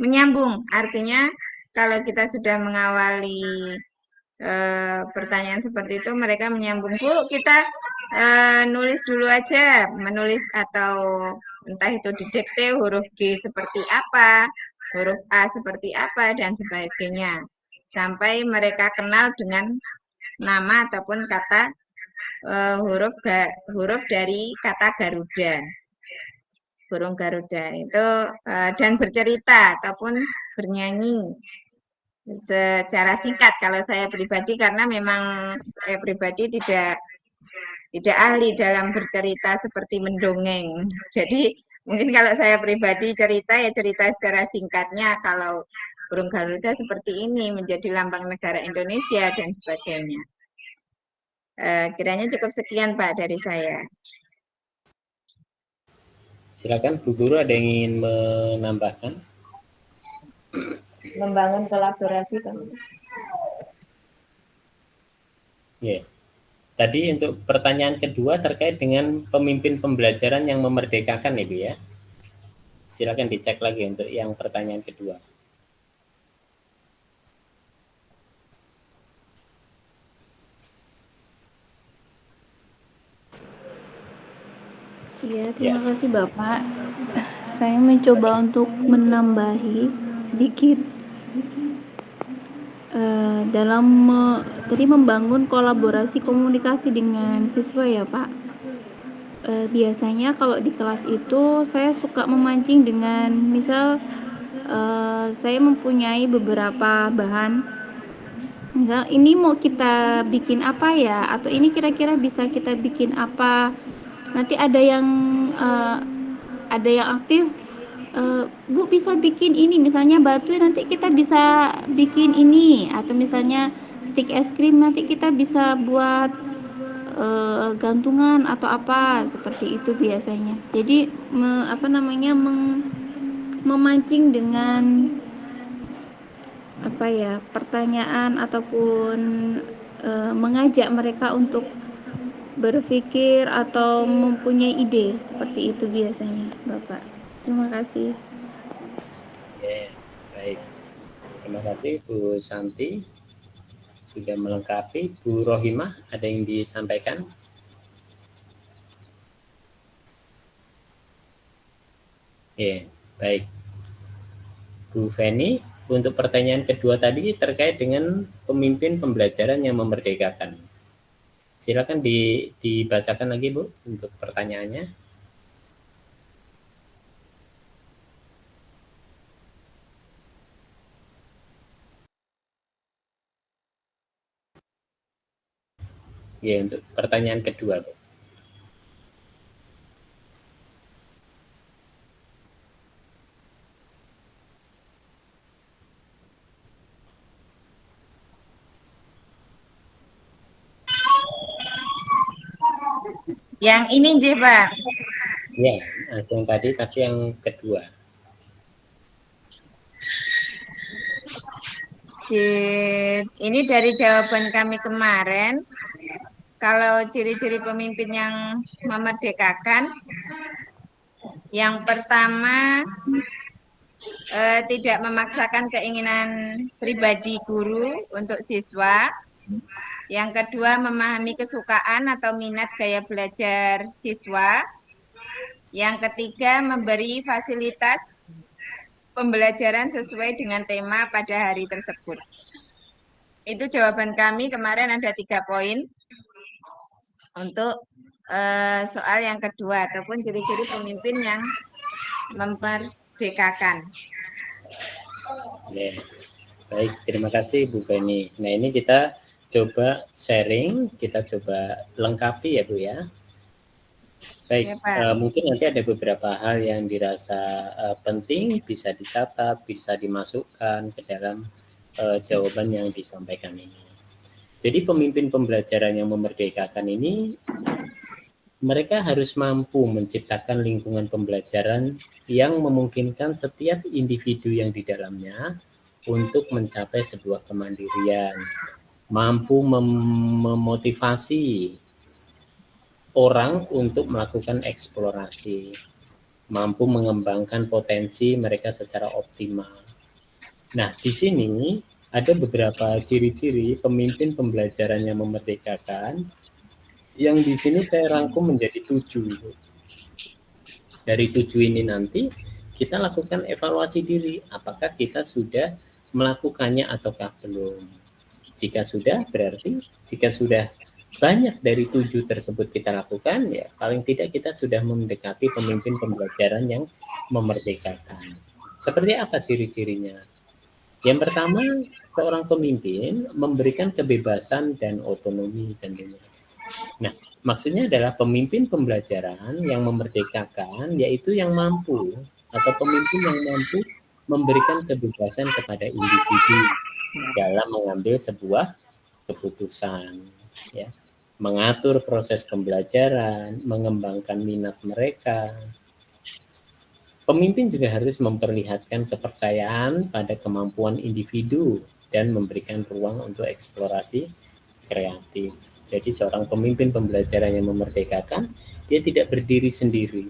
Speaker 2: menyambung, artinya kalau kita sudah mengawali pertanyaan seperti itu, mereka menyambung, Bu, kita nulis dulu aja, menulis atau entah itu didikte huruf G seperti apa, huruf A seperti apa, dan sebagainya. Sampai mereka kenal dengan nama ataupun kata huruf dari kata Garuda, burung Garuda itu, dan bercerita ataupun bernyanyi secara singkat. Kalau saya pribadi, karena memang saya pribadi tidak ahli dalam bercerita seperti mendongeng. Jadi mungkin kalau saya pribadi cerita ya cerita secara singkatnya, kalau burung Garuda seperti ini menjadi lambang negara Indonesia dan sebagainya. Kiranya cukup sekian Pak dari saya.
Speaker 1: Silakan Bu Guru, ada yang ingin menambahkan?
Speaker 2: Membangun kolaborasi kan.
Speaker 1: Ya. Tadi untuk pertanyaan kedua terkait dengan pemimpin pembelajaran yang memerdekakan Ibu ya. Silakan dicek lagi untuk yang pertanyaan kedua.
Speaker 3: Iya, terima kasih Bapak. Saya mencoba untuk menambahi sedikit dalam tadi membangun kolaborasi komunikasi dengan siswa ya Pak. Biasanya kalau di kelas itu saya suka memancing dengan misal saya mempunyai beberapa bahan Misal ini mau kita bikin apa ya, atau ini kira-kira bisa kita bikin apa. Nanti ada yang aktif, Bu bisa bikin ini, misalnya batu nanti kita bisa bikin ini, atau misalnya stik es krim nanti kita bisa buat gantungan atau apa, seperti itu biasanya. Jadi memancing dengan pertanyaan ataupun mengajak mereka untuk berpikir atau mempunyai ide, seperti itu biasanya, Bapak. Terima kasih.
Speaker 1: Ya, baik. Terima kasih Bu Santi sudah melengkapi. Bu Rohimah, ada yang disampaikan? Ya, baik. Bu Feni, untuk pertanyaan kedua tadi terkait dengan pemimpin pembelajaran yang memerdekakan. Silakan dibacakan lagi, Bu, untuk pertanyaannya. Ya, untuk pertanyaan kedua, Bu.
Speaker 2: Yang ini nggih, Pak.
Speaker 1: Ya, yang tadi, tapi yang kedua.
Speaker 2: Ini dari jawaban kami kemarin, kalau ciri-ciri pemimpin yang memerdekakan, yang pertama tidak memaksakan keinginan pribadi guru untuk siswa. Yang kedua, memahami kesukaan atau minat gaya belajar siswa. Yang ketiga, memberi fasilitas pembelajaran sesuai dengan tema pada hari tersebut. Itu jawaban kami kemarin, ada 3 poin untuk soal yang kedua, ataupun ciri-ciri pemimpin yang memerdekakan.
Speaker 1: Ya, baik, terima kasih Bu Feni. Nah, ini kita coba sharing, kita coba lengkapi ya Bu ya. Baik,
Speaker 2: Ya,
Speaker 1: mungkin nanti ada beberapa hal yang dirasa penting, bisa dicatat, bisa dimasukkan ke dalam jawaban yang disampaikan ini. Jadi pemimpin pembelajaran yang memerdekakan ini, mereka harus mampu menciptakan lingkungan pembelajaran yang memungkinkan setiap individu yang di dalamnya untuk mencapai sebuah kemandirian, mampu memotivasi orang untuk melakukan eksplorasi, mampu mengembangkan potensi mereka secara optimal. Nah, di sini ada beberapa ciri-ciri pemimpin pembelajaran yang memerdekakan, yang di sini saya rangkum menjadi 7. Dari 7 ini nanti kita lakukan evaluasi diri, apakah kita sudah melakukannya ataukah belum. Jika sudah, berarti jika sudah banyak dari 7 tersebut kita lakukan, ya paling tidak kita sudah mendekati pemimpin pembelajaran yang memerdekakan. Seperti apa ciri-cirinya? Yang pertama, seorang pemimpin memberikan kebebasan dan otonomi tentunya. Nah, maksudnya adalah pemimpin pembelajaran yang memerdekakan, yaitu yang mampu atau pemimpin yang mampu memberikan kebebasan kepada individu dalam mengambil sebuah keputusan, ya, mengatur proses pembelajaran, mengembangkan minat mereka. Pemimpin juga harus memperlihatkan kepercayaan pada kemampuan individu dan memberikan ruang untuk eksplorasi kreatif. Jadi seorang pemimpin pembelajaran yang memerdekakan, dia tidak berdiri sendiri.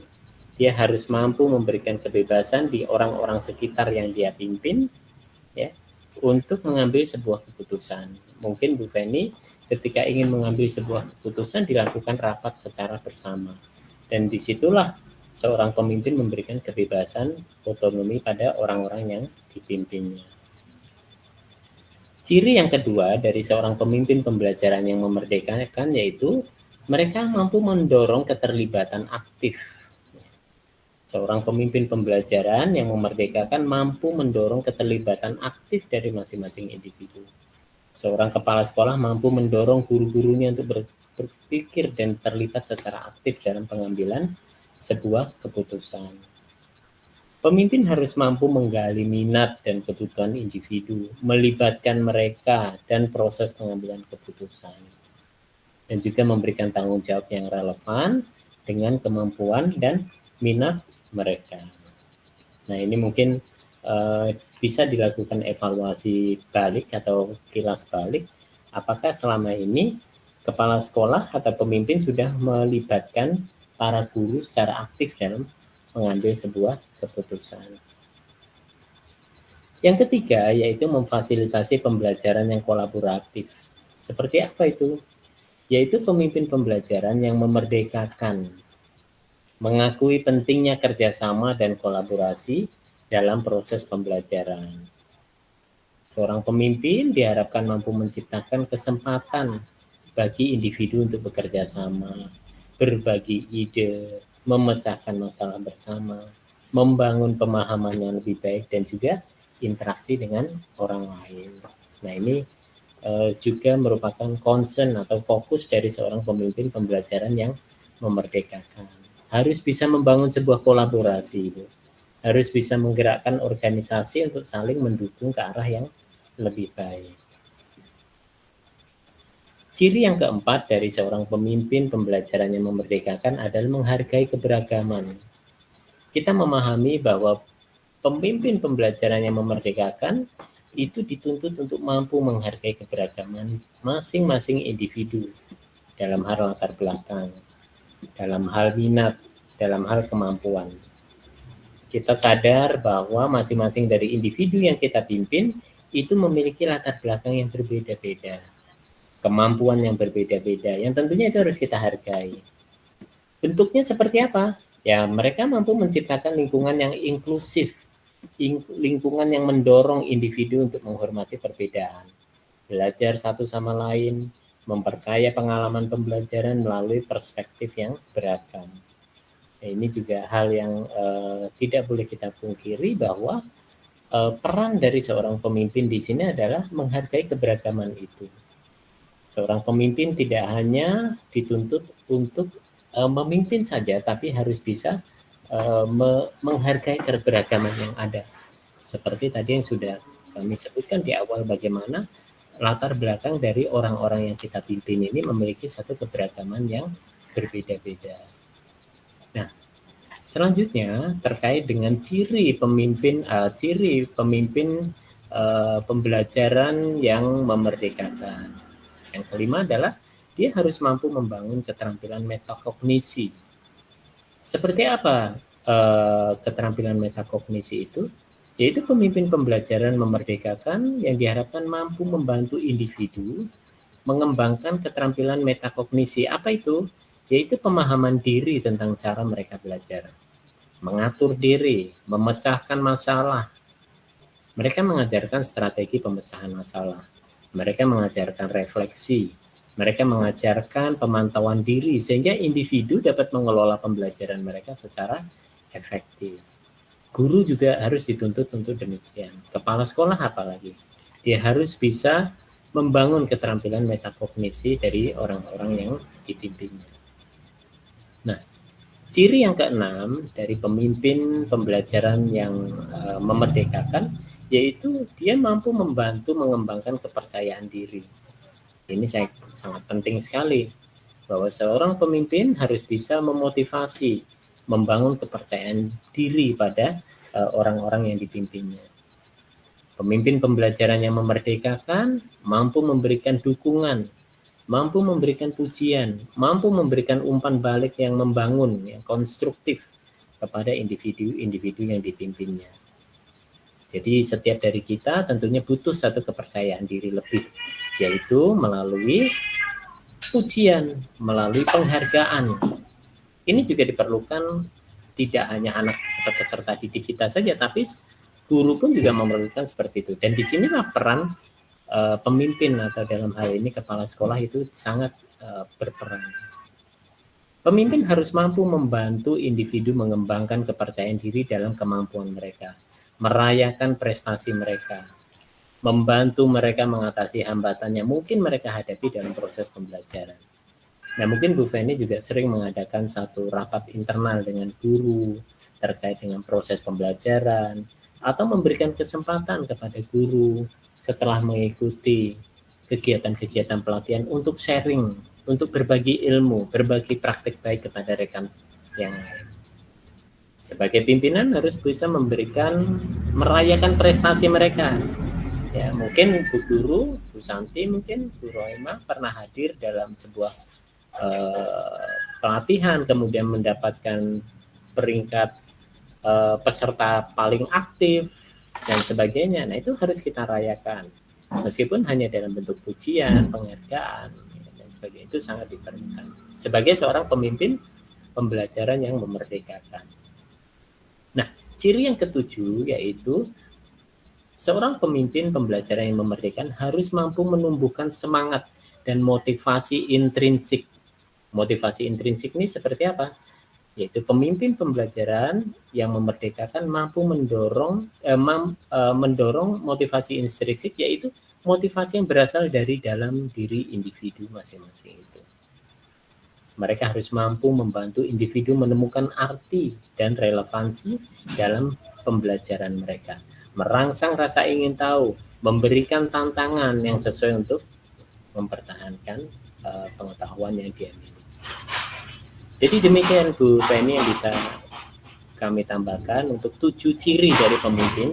Speaker 1: Dia harus mampu memberikan kebebasan di orang-orang sekitar yang dia pimpin, ya, untuk mengambil sebuah keputusan. Mungkin Bu Feni ketika ingin mengambil sebuah keputusan dilakukan rapat secara bersama. Dan disitulah seorang pemimpin memberikan kebebasan otonomi pada orang-orang yang dipimpinnya. Ciri yang kedua dari seorang pemimpin pembelajaran yang memerdekakan yaitu mereka mampu mendorong keterlibatan aktif. Seorang pemimpin pembelajaran yang memerdekakan mampu mendorong keterlibatan aktif dari masing-masing individu. Seorang kepala sekolah mampu mendorong guru-gurunya untuk berpikir dan terlibat secara aktif dalam pengambilan sebuah keputusan. Pemimpin harus mampu menggali minat dan kebutuhan individu, melibatkan mereka dan proses pengambilan keputusan, dan juga memberikan tanggung jawab yang relevan dengan kemampuan dan minat mereka. Nah, ini mungkin bisa dilakukan evaluasi balik atau kilas balik, apakah selama ini kepala sekolah atau pemimpin sudah melibatkan para guru secara aktif dalam mengambil sebuah keputusan. Yang ketiga yaitu memfasilitasi pembelajaran yang kolaboratif. Seperti apa itu? Yaitu pemimpin pembelajaran yang memerdekakan, mengakui pentingnya kerjasama dan kolaborasi dalam proses pembelajaran. Seorang pemimpin diharapkan mampu menciptakan kesempatan bagi individu untuk bekerja sama, berbagi ide, memecahkan masalah bersama, membangun pemahaman yang lebih baik, dan juga interaksi dengan orang lain. Nah, ini juga merupakan concern atau fokus dari seorang pemimpin pembelajaran yang memerdekakan. Harus bisa membangun sebuah kolaborasi, itu harus bisa menggerakkan organisasi untuk saling mendukung ke arah yang lebih baik. Ciri yang keempat dari seorang pemimpin pembelajaran yang memerdekakan adalah menghargai keberagaman. Kita memahami bahwa pemimpin pembelajaran yang memerdekakan itu dituntut untuk mampu menghargai keberagaman masing-masing individu dalam hal latar belakang, dalam hal minat, dalam hal kemampuan. Kita sadar bahwa masing-masing dari individu yang kita pimpin itu memiliki latar belakang yang berbeda-beda, kemampuan yang berbeda-beda, yang tentunya itu harus kita hargai. Bentuknya seperti apa? Ya, mereka mampu menciptakan lingkungan yang inklusif, lingkungan yang mendorong individu untuk menghormati perbedaan, belajar satu sama lain, memperkaya pengalaman pembelajaran melalui perspektif yang beragam. Ini juga hal yang tidak boleh kita pungkiri bahwa peran dari seorang pemimpin di sini adalah menghargai keberagaman itu. Seorang pemimpin tidak hanya dituntut untuk memimpin saja, tapi harus bisa menghargai keberagaman yang ada. Seperti tadi yang sudah kami sebutkan di awal, bagaimana latar belakang dari orang-orang yang kita pimpin ini memiliki satu keberagaman yang berbeda-beda. Nah, selanjutnya terkait dengan ciri pemimpin pembelajaran yang memerdekakan. Yang kelima adalah dia harus mampu membangun keterampilan metakognisi. Seperti apa keterampilan metakognisi itu? Yaitu pemimpin pembelajaran memerdekakan yang diharapkan mampu membantu individu mengembangkan keterampilan metakognisi. Apa itu? Yaitu pemahaman diri tentang cara mereka belajar, mengatur diri, memecahkan masalah. Mereka mengajarkan strategi pemecahan masalah, mereka mengajarkan refleksi, mereka mengajarkan pemantauan diri, sehingga individu dapat mengelola pembelajaran mereka secara efektif. Guru juga harus dituntut untuk demikian. Kepala sekolah apalagi, dia harus bisa membangun keterampilan metakognisi dari orang-orang yang dipimpinnya. Nah, ciri yang keenam dari pemimpin pembelajaran yang memerdekakan, yaitu dia mampu membantu mengembangkan kepercayaan diri. Ini sangat penting sekali, bahwa seorang pemimpin harus bisa memotivasi, membangun kepercayaan diri pada orang-orang yang dipimpinnya. Pemimpin pembelajaran yang memerdekakan mampu memberikan dukungan, mampu memberikan pujian, mampu memberikan umpan balik yang membangun, yang konstruktif kepada individu-individu yang dipimpinnya. Jadi setiap dari kita tentunya butuh satu kepercayaan diri lebih, yaitu melalui pujian, melalui penghargaan. Ini juga diperlukan tidak hanya anak atau peserta didik kita saja, tapi guru pun juga memerlukan seperti itu. Dan disinilah peran pemimpin atau dalam hal ini kepala sekolah itu sangat berperan. Pemimpin harus mampu membantu individu mengembangkan kepercayaan diri dalam kemampuan mereka, merayakan prestasi mereka, membantu mereka mengatasi hambatan yang mungkin mereka hadapi dalam proses pembelajaran. Nah, mungkin Bu Feni juga sering mengadakan satu rapat internal dengan guru terkait dengan proses pembelajaran, atau memberikan kesempatan kepada guru setelah mengikuti kegiatan-kegiatan pelatihan untuk sharing, untuk berbagi ilmu, berbagi praktik baik kepada rekan yang lain. Sebagai pimpinan harus bisa merayakan prestasi mereka. Ya, mungkin Bu Guru, Bu Santi, mungkin Bu Roema pernah hadir dalam sebuah pelatihan, kemudian mendapatkan peringkat peserta paling aktif dan sebagainya. Nah, itu harus kita rayakan. Meskipun hanya dalam bentuk pujian, penghargaan, dan sebagainya, itu sangat diperlukan. Sebagai seorang pemimpin pembelajaran yang memerdekakan. Nah, ciri yang ketujuh yaitu seorang pemimpin pembelajaran yang memerdekakan harus mampu menumbuhkan semangat dan motivasi intrinsik. Motivasi intrinsik ini seperti apa? Yaitu pemimpin pembelajaran yang memerdekakan mampu mendorong motivasi intrinsik, yaitu motivasi yang berasal dari dalam diri individu masing-masing itu. Mereka harus mampu membantu individu menemukan arti dan relevansi dalam pembelajaran mereka, merangsang rasa ingin tahu, memberikan tantangan yang sesuai untuk mempertahankan pengetahuan yang dia miliki. Jadi demikian Bu Feni yang bisa kami tambahkan untuk 7 ciri dari pemimpin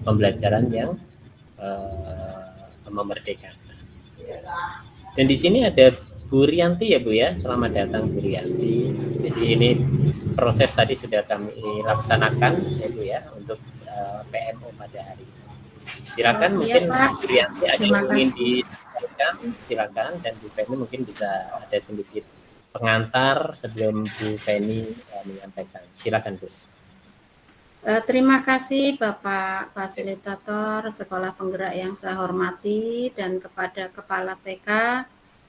Speaker 1: pembelajaran yang memerdekakan. Dan di sini ada Bu Rianti ya Bu ya, selamat datang Bu Rianti. Jadi ini proses tadi sudah kami laksanakan ya Bu ya untuk PMO pada hari ini. Silakan mungkin Bu Rianti ada yang ingin disampaikan, silakan, dan Bu Feni mungkin bisa ada sedikit pengantar sebelum Bu Feni menyampaikan. Silakan Bu.
Speaker 4: Terima kasih Bapak Fasilitator Sekolah Penggerak yang saya hormati, dan kepada Kepala TK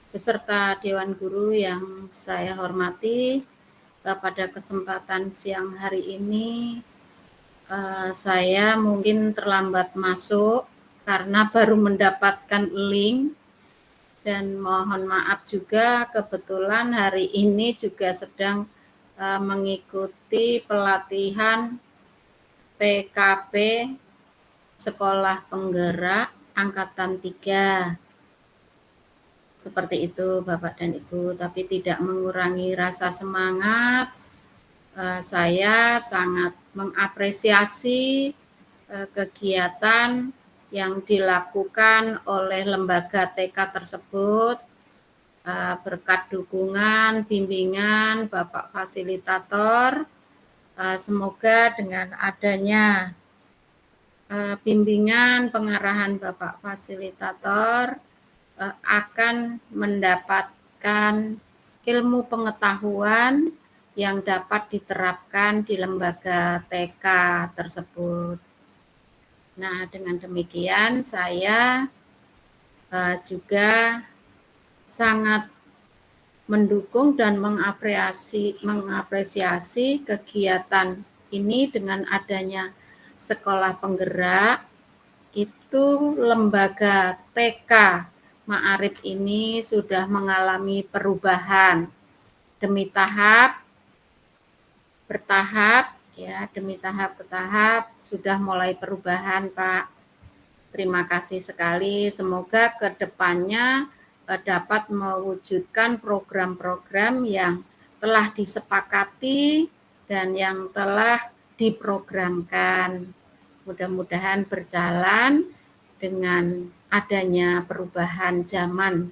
Speaker 4: beserta Dewan Guru yang saya hormati. Pada kesempatan siang hari ini saya mungkin terlambat masuk karena baru mendapatkan link, dan mohon maaf juga kebetulan hari ini juga sedang mengikuti pelatihan PKP Sekolah Penggerak Angkatan 3. Seperti itu Bapak dan Ibu, tapi tidak mengurangi rasa semangat. Saya sangat mengapresiasi kegiatan yang dilakukan oleh lembaga TK tersebut berkat dukungan, bimbingan Bapak Fasilitator. Semoga dengan adanya bimbingan pengarahan Bapak Fasilitator akan mendapatkan ilmu pengetahuan yang dapat diterapkan di lembaga TK tersebut. Nah, dengan demikian saya juga sangat mendukung dan mengapresiasi kegiatan ini dengan adanya sekolah penggerak. Itu lembaga TK Ma'arif ini sudah mengalami perubahan demi tahap, bertahap, ya, demi tahap bertahap sudah mulai perubahan Pak. Terima kasih sekali, semoga ke depannya dapat mewujudkan program-program yang telah disepakati dan yang telah diprogramkan. Mudah-mudahan berjalan dengan adanya perubahan zaman.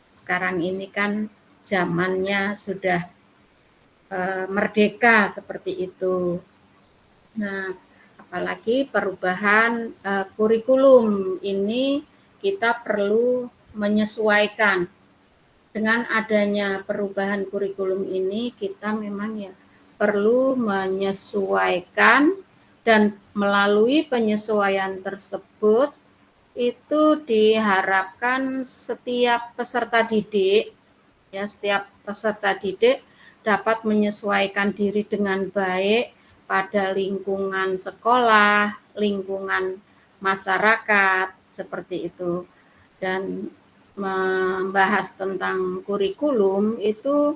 Speaker 4: Sekarang ini kan zamannya sudah merdeka seperti itu. Nah, apalagi perubahan kurikulum ini kita perlu menyesuaikan. Dengan adanya perubahan kurikulum ini kita memang ya perlu menyesuaikan, dan melalui penyesuaian tersebut itu diharapkan setiap peserta didik dapat menyesuaikan diri dengan baik pada lingkungan sekolah, lingkungan masyarakat, seperti itu. Dan membahas tentang kurikulum itu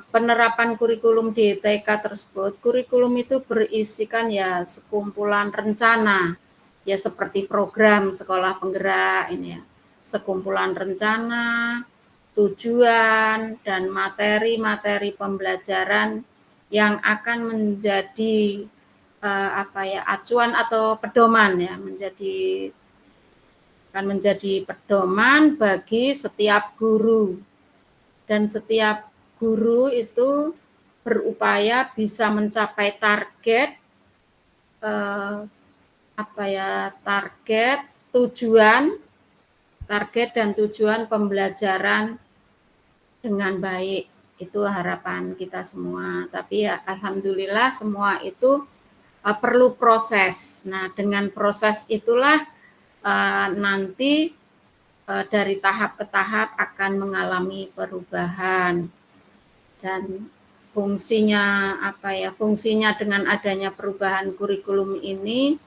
Speaker 4: penerapan kurikulum di TK tersebut, kurikulum itu berisikan ya sekumpulan rencana, ya seperti program sekolah penggerak ini ya, sekumpulan rencana, tujuan, dan materi-materi pembelajaran yang akan menjadi acuan atau pedoman ya, akan menjadi pedoman bagi setiap guru, dan setiap guru itu berupaya bisa mencapai target target dan tujuan pembelajaran dengan baik. Itu harapan kita semua. Tapi ya alhamdulillah semua itu perlu proses. Nah, dengan proses itulah nanti dari tahap ke tahap akan mengalami perubahan. Dan fungsinya fungsinya dengan adanya perubahan kurikulum ini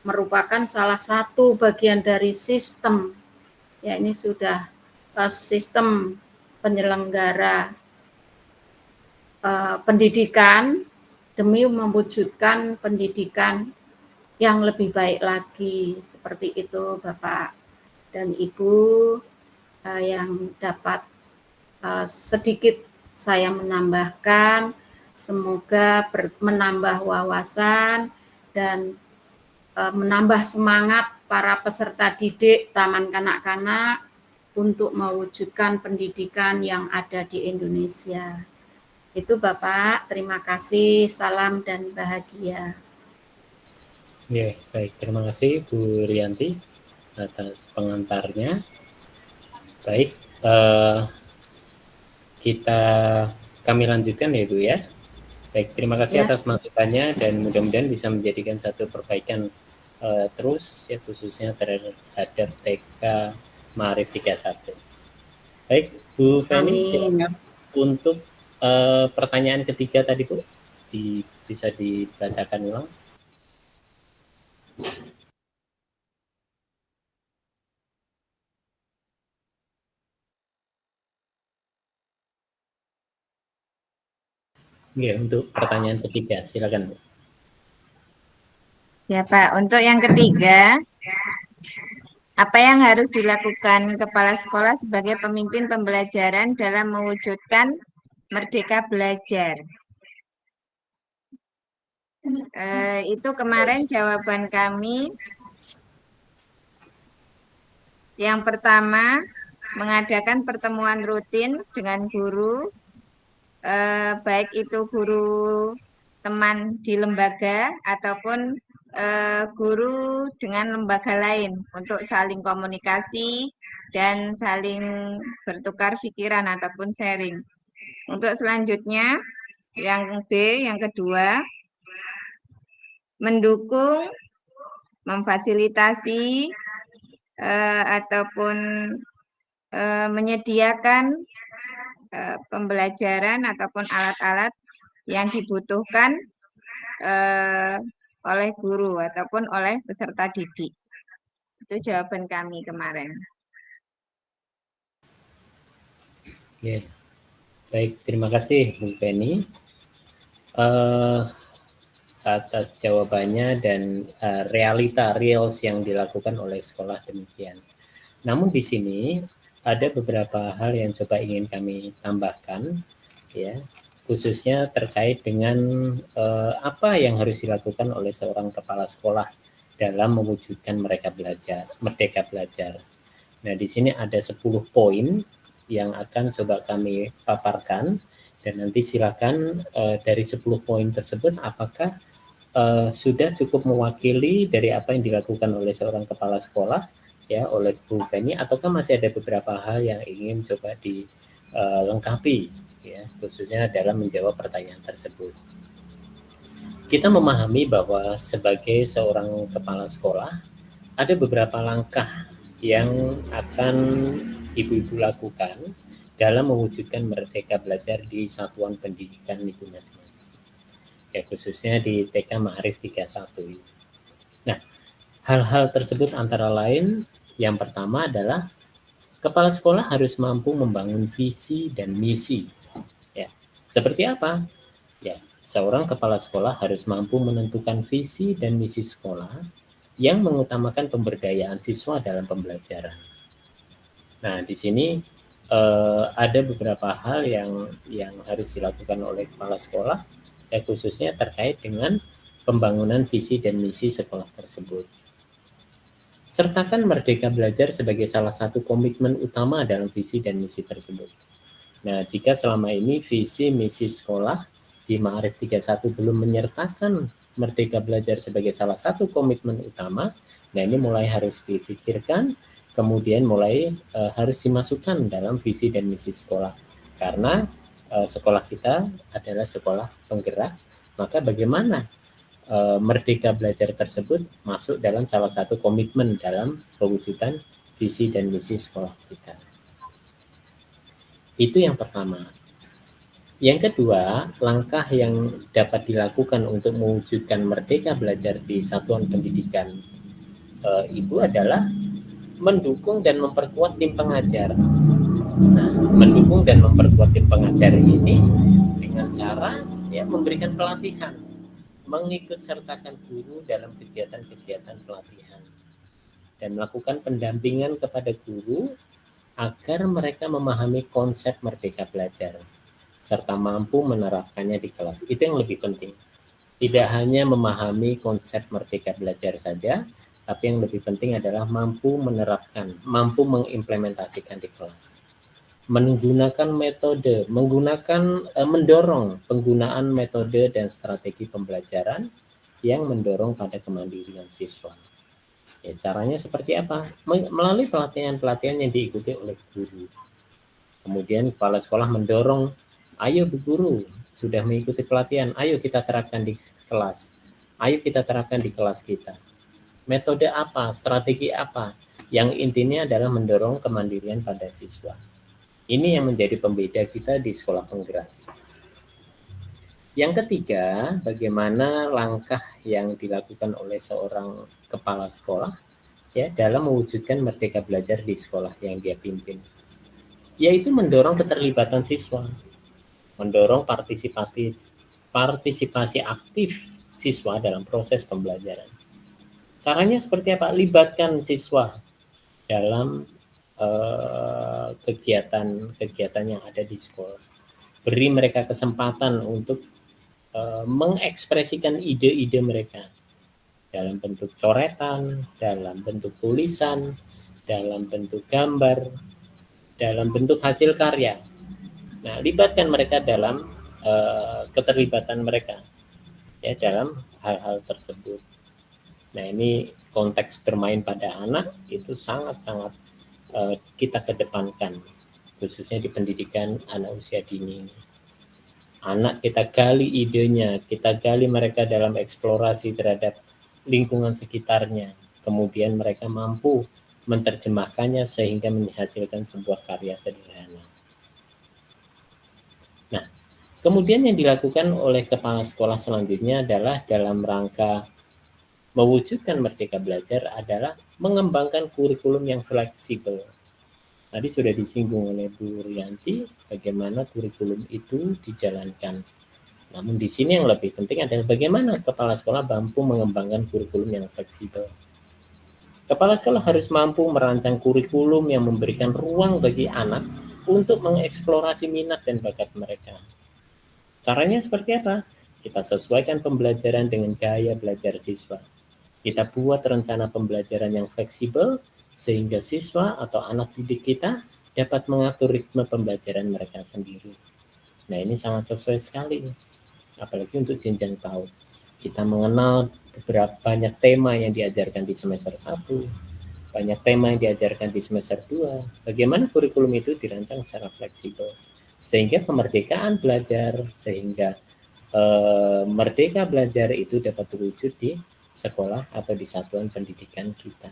Speaker 4: merupakan salah satu bagian dari sistem. Ya, ini sudah sistem penyelenggara pendidikan demi mewujudkan pendidikan yang lebih baik lagi. Seperti itu Bapak dan Ibu, yang dapat sedikit saya menambahkan. Semoga menambah wawasan dan menambah semangat para peserta didik Taman Kanak-kanak untuk mewujudkan pendidikan yang ada di Indonesia. Itu Bapak, terima kasih, salam dan bahagia.
Speaker 1: Ya, baik, terima kasih Bu Rianti atas pengantarnya. Baik, kami lanjutkan ya Bu ya. Baik, terima kasih atas masukannya dan mudah-mudahan bisa menjadikan satu perbaikan terus ya, khususnya terhadap TK Ma'arif 31. Baik, Bu Feni, silakan untuk pertanyaan ketiga tadi Bu, bisa dibacakan ulang. Ya, untuk pertanyaan ketiga, silakan Bu.
Speaker 2: Ya Pak, untuk yang ketiga, apa yang harus dilakukan kepala sekolah sebagai pemimpin pembelajaran dalam mewujudkan Merdeka Belajar? Itu kemarin jawaban kami. Yang pertama, mengadakan pertemuan rutin dengan guru, baik itu guru teman di lembaga ataupun guru dengan lembaga lain untuk saling komunikasi dan saling bertukar pikiran ataupun sharing. Untuk selanjutnya, yang B, yang kedua, mendukung, memfasilitasi ataupun menyediakan pembelajaran ataupun alat-alat yang dibutuhkan oleh guru ataupun oleh peserta didik. Itu jawaban kami kemarin.
Speaker 1: Ya, baik, terima kasih Bu Penny atas jawabannya dan reals yang dilakukan oleh sekolah demikian. Namun di sini ada beberapa hal yang coba ingin kami tambahkan, ya, khususnya terkait dengan apa yang harus dilakukan oleh seorang kepala sekolah dalam mewujudkan Merdeka Belajar. Nah, di sini ada 10 poin yang akan coba kami paparkan, dan nanti silakan dari 10 poin tersebut apakah sudah cukup mewakili dari apa yang dilakukan oleh seorang kepala sekolah ya, oleh Bu Penny, ataukah masih ada beberapa hal yang ingin coba dilengkapi ya, khususnya dalam menjawab pertanyaan tersebut. Kita memahami bahwa sebagai seorang kepala sekolah ada beberapa langkah yang akan ibu-ibu lakukan dalam mewujudkan Merdeka Belajar di satuan pendidikan itu masing-masing. Ya, khususnya di TK Ma'arif 31. Nah, Hal-hal tersebut antara lain, yang pertama adalah kepala sekolah harus mampu membangun visi dan misi. Ya, seperti apa? Ya, seorang kepala sekolah harus mampu menentukan visi dan misi sekolah yang mengutamakan pemberdayaan siswa dalam pembelajaran. Nah, di sini ada beberapa hal yang harus dilakukan oleh kepala sekolah, khususnya terkait dengan pembangunan visi dan misi sekolah tersebut. Sertakan Merdeka Belajar sebagai salah satu komitmen utama dalam visi dan misi tersebut. Nah, jika selama ini visi misi sekolah di Ma'arif 31 belum menyertakan Merdeka Belajar sebagai salah satu komitmen utama, nah ini mulai harus dipikirkan, kemudian mulai harus dimasukkan dalam visi dan misi sekolah. Karena sekolah kita adalah sekolah penggerak, maka bagaimana Merdeka Belajar tersebut masuk dalam salah satu komitmen dalam pewujudan visi dan misi sekolah kita. Itu yang pertama. Yang kedua, langkah yang dapat dilakukan untuk mewujudkan Merdeka Belajar di satuan pendidikan Ibu adalah mendukung dan memperkuat tim pengajar. Nah, mendukung dan memperkuat tim pengajar ini dengan cara memberikan pelatihan, mengikut sertakan guru dalam kegiatan-kegiatan pelatihan, dan melakukan pendampingan kepada guru agar mereka memahami konsep Merdeka Belajar, serta mampu menerapkannya di kelas. Itu yang lebih penting. Tidak hanya memahami konsep Merdeka Belajar saja, tapi yang lebih penting adalah mampu menerapkan, mampu mengimplementasikan di kelas. Menggunakan metode, mendorong penggunaan metode dan strategi pembelajaran yang mendorong pada kemandirian siswa. Ya, caranya seperti apa? Melalui pelatihan-pelatihan yang diikuti oleh guru. Kemudian kepala sekolah mendorong, ayo Bu Guru, sudah mengikuti pelatihan, ayo kita terapkan di kelas. Ayo kita terapkan di kelas kita. Metode apa? Strategi apa? Yang intinya adalah mendorong kemandirian pada siswa. Ini yang menjadi pembeda kita di sekolah penggerak. Yang ketiga, bagaimana langkah yang dilakukan oleh seorang kepala sekolah dalam mewujudkan Merdeka Belajar di sekolah yang dia pimpin, yaitu mendorong keterlibatan siswa, mendorong partisipasi aktif siswa dalam proses pembelajaran. Caranya seperti apa? Libatkan siswa dalam kegiatan-kegiatan yang ada di sekolah. Beri mereka kesempatan untuk mengekspresikan ide-ide mereka dalam bentuk coretan, dalam bentuk tulisan, dalam bentuk gambar, dalam bentuk hasil karya. Nah, libatkan mereka dalam keterlibatan mereka dalam hal-hal tersebut. Nah, ini konteks bermain pada anak itu sangat-sangat kita kedepankan, khususnya di pendidikan anak usia dini. Anak kita gali idenya, kita gali mereka dalam eksplorasi terhadap lingkungan sekitarnya. Kemudian mereka mampu menerjemahkannya sehingga menghasilkan sebuah karya sederhana. Nah, kemudian yang dilakukan oleh kepala sekolah selanjutnya adalah dalam rangka mewujudkan Merdeka Belajar adalah mengembangkan kurikulum yang fleksibel. Tadi sudah disinggung oleh Bu Rianti bagaimana kurikulum itu dijalankan. Namun di sini yang lebih penting adalah bagaimana kepala sekolah mampu mengembangkan kurikulum yang fleksibel. Kepala sekolah harus mampu merancang kurikulum yang memberikan ruang bagi anak untuk mengeksplorasi minat dan bakat mereka. Caranya seperti apa? Kita sesuaikan pembelajaran dengan gaya belajar siswa. Kita buat rencana pembelajaran yang fleksibel sehingga siswa atau anak didik kita dapat mengatur ritme pembelajaran mereka sendiri. Nah, ini sangat sesuai sekali, apalagi untuk jenjang PAUD. Kita mengenal banyak tema yang diajarkan di semester 1, banyak tema yang diajarkan di semester 2. Bagaimana kurikulum itu dirancang secara fleksibel sehingga kemerdekaan belajar, sehingga Merdeka Belajar itu dapat terwujud di sekolah atau di satuan pendidikan kita.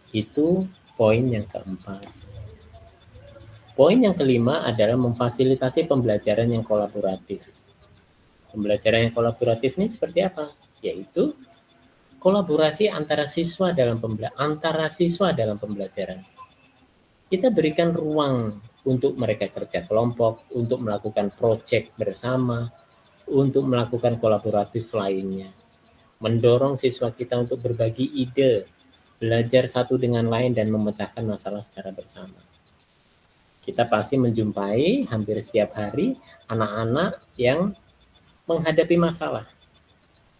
Speaker 1: Itu poin yang keempat. Poin yang kelima adalah memfasilitasi pembelajaran yang kolaboratif. Pembelajaran yang kolaboratif ini seperti apa? Yaitu kolaborasi antara siswa dalam pembelajaran. Kita berikan ruang untuk mereka kerja kelompok, untuk melakukan proyek bersama, untuk melakukan kolaboratif lainnya. Mendorong siswa kita untuk berbagi ide, belajar satu dengan lain dan memecahkan masalah secara bersama. Kita pasti menjumpai hampir setiap hari anak-anak yang menghadapi masalah.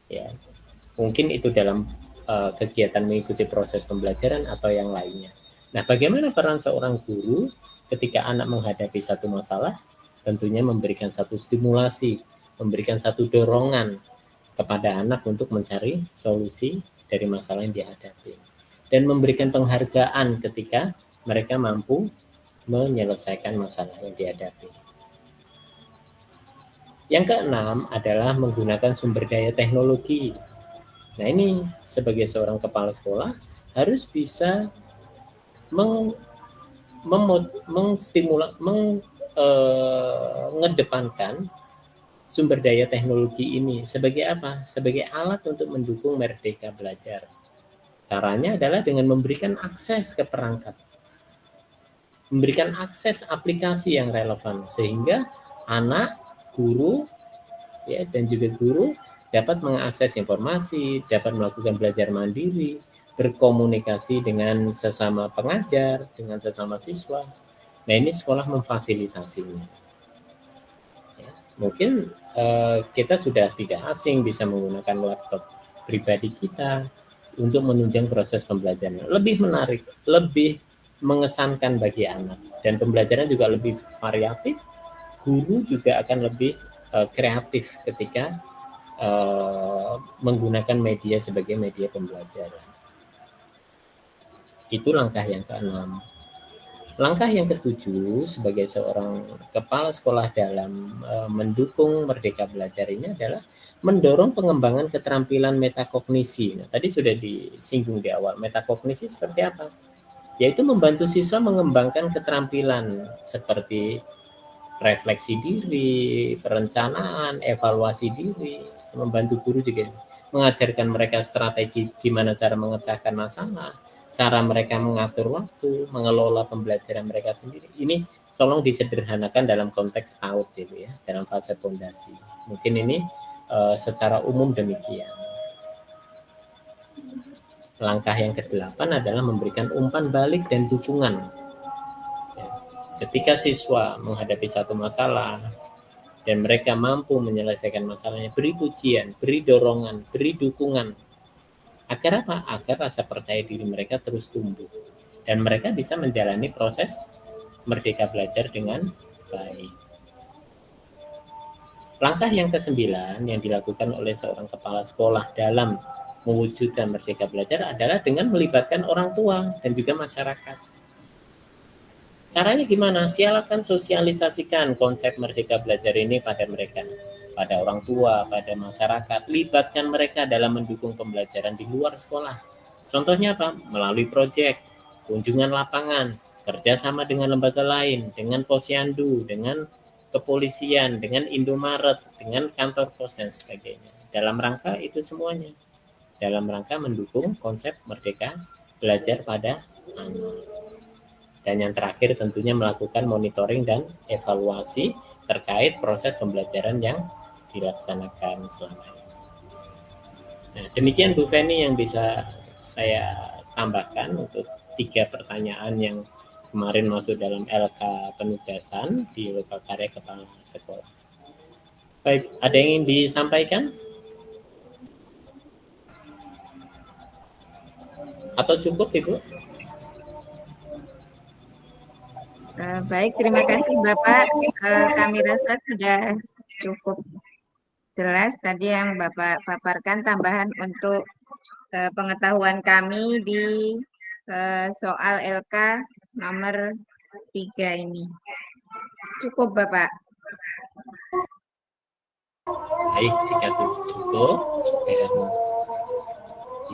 Speaker 1: Ya, mungkin itu dalam kegiatan mengikuti proses pembelajaran atau yang lainnya. Nah, bagaimana peran seorang guru ketika anak menghadapi satu masalah? Tentunya memberikan satu stimulasi, memberikan satu dorongan kepada anak untuk mencari solusi dari masalah yang dihadapi. Dan memberikan penghargaan ketika mereka mampu menyelesaikan masalah yang dihadapi. Yang keenam adalah menggunakan sumber daya teknologi. Nah, ini sebagai seorang kepala sekolah harus bisa mengedepankan sumber daya teknologi ini sebagai apa? Sebagai alat untuk mendukung merdeka belajar. Caranya adalah dengan memberikan akses ke perangkat, memberikan akses aplikasi yang relevan sehingga anak, guru, ya, dan juga guru dapat mengakses informasi, dapat melakukan belajar mandiri, berkomunikasi dengan sesama pengajar, dengan sesama siswa. Nah, ini sekolah memfasilitasinya. Ya, mungkin kita sudah tidak asing bisa menggunakan laptop pribadi kita untuk menunjang proses pembelajaran. Lebih menarik, lebih mengesankan bagi anak. Dan pembelajaran juga lebih variatif. Guru juga akan lebih kreatif ketika menggunakan media sebagai media pembelajaran. Itu langkah yang keenam. Langkah yang ketujuh sebagai seorang kepala sekolah dalam mendukung merdeka belajar ini adalah mendorong pengembangan keterampilan metakognisi. Nah, tadi sudah disinggung di awal. Metakognisi seperti apa? Yaitu membantu siswa mengembangkan keterampilan seperti refleksi diri, perencanaan, evaluasi diri, membantu guru juga mengajarkan mereka strategi gimana cara memecahkan masalah, cara mereka mengatur waktu, mengelola pembelajaran mereka sendiri. Ini tolong disederhanakan dalam konteks PAUD gitu ya, dalam fase fondasi. Mungkin ini secara umum demikian. Langkah yang ke-8 adalah memberikan umpan balik dan dukungan. Ya, ketika siswa menghadapi satu masalah dan mereka mampu menyelesaikan masalahnya, beri pujian, beri dorongan, beri dukungan. Agar apa? Agar rasa percaya diri mereka terus tumbuh dan mereka bisa menjalani proses merdeka belajar dengan baik. Langkah yang ke-9 yang dilakukan oleh seorang kepala sekolah dalam mewujudkan merdeka belajar adalah dengan melibatkan orang tua dan juga masyarakat. Caranya gimana? Silakan sosialisasikan konsep merdeka belajar ini pada mereka, pada orang tua, pada masyarakat. Libatkan mereka dalam mendukung pembelajaran di luar sekolah. Contohnya apa? Melalui proyek, kunjungan lapangan, kerjasama dengan lembaga lain, dengan Posyandu, dengan kepolisian, dengan Indomaret, dengan kantor pos dan sebagainya. Dalam rangka itu semuanya. Dalam rangka mendukung konsep merdeka belajar pada anak. Dan yang terakhir tentunya melakukan monitoring dan evaluasi terkait proses pembelajaran yang dilaksanakan selama ini. Nah, demikian Bu Feni yang bisa saya tambahkan untuk 3 pertanyaan yang kemarin masuk dalam LK penugasan di Lokakarya Kepala Sekolah. Baik, ada yang ingin disampaikan? Atau cukup, Ibu?
Speaker 2: Baik, terima kasih Bapak. Kami rasa sudah cukup jelas tadi yang Bapak paparkan tambahan untuk pengetahuan kami di soal LK nomor 3 ini. Cukup Bapak.
Speaker 1: Baik, jika cukup, dan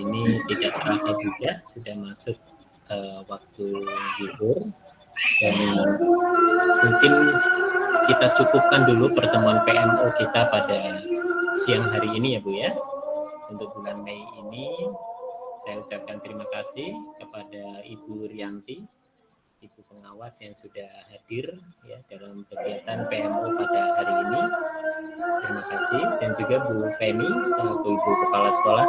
Speaker 1: ini tidak terasa juga sudah masuk waktu libur. Dan mungkin kita cukupkan dulu pertemuan PMO kita pada siang hari ini ya Bu ya. untuk bulan Mei ini. Saya ucapkan terima kasih kepada Ibu Rianti, Ibu pengawas yang sudah hadir ya dalam kegiatan PMO pada hari ini. Terima kasih. Dan juga Bu Feni selaku Ibu Kepala Sekolah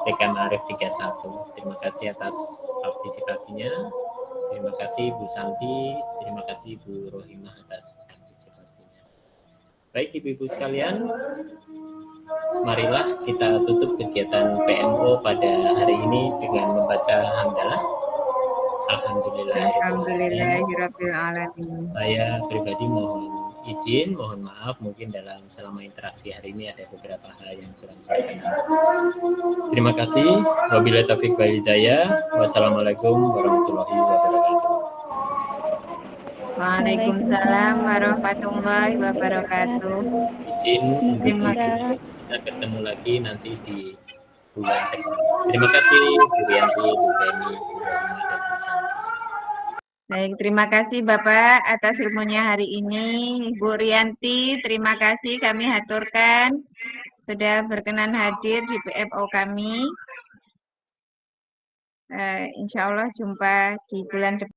Speaker 1: TK Ma'arif 31. Terima kasih atas partisipasinya. Terima kasih Bu Santi, terima kasih Bu Rohimah atas partisipasinya. Baik Ibu-Ibu sekalian, marilah kita tutup kegiatan PMO pada hari ini dengan membaca hamdalah.
Speaker 2: Alhamdulillahirabbil alamin.
Speaker 1: Saya pribadi mohon izin, mohon maaf mungkin dalam selama interaksi hari ini ada beberapa hal yang kurang berkenan. Terima kasih. Wabillahi taufiq wal hidayah. Wassalamualaikum warahmatullahi wabarakatuh.
Speaker 2: Waalaikumsalam warahmatullahi wabarakatuh.
Speaker 1: Izin untuk
Speaker 2: Terima
Speaker 1: kita ketemu lagi nanti di bulan depan. Terima kasih Bu Rianti, Bu Feni, Bu Rohimah, dan Bu Santi.
Speaker 2: Baik, terima kasih Bapak atas ilmunya hari ini. Bu Rianti, terima kasih kami haturkan sudah berkenan hadir di PMO kami. Insya Allah jumpa di bulan depan.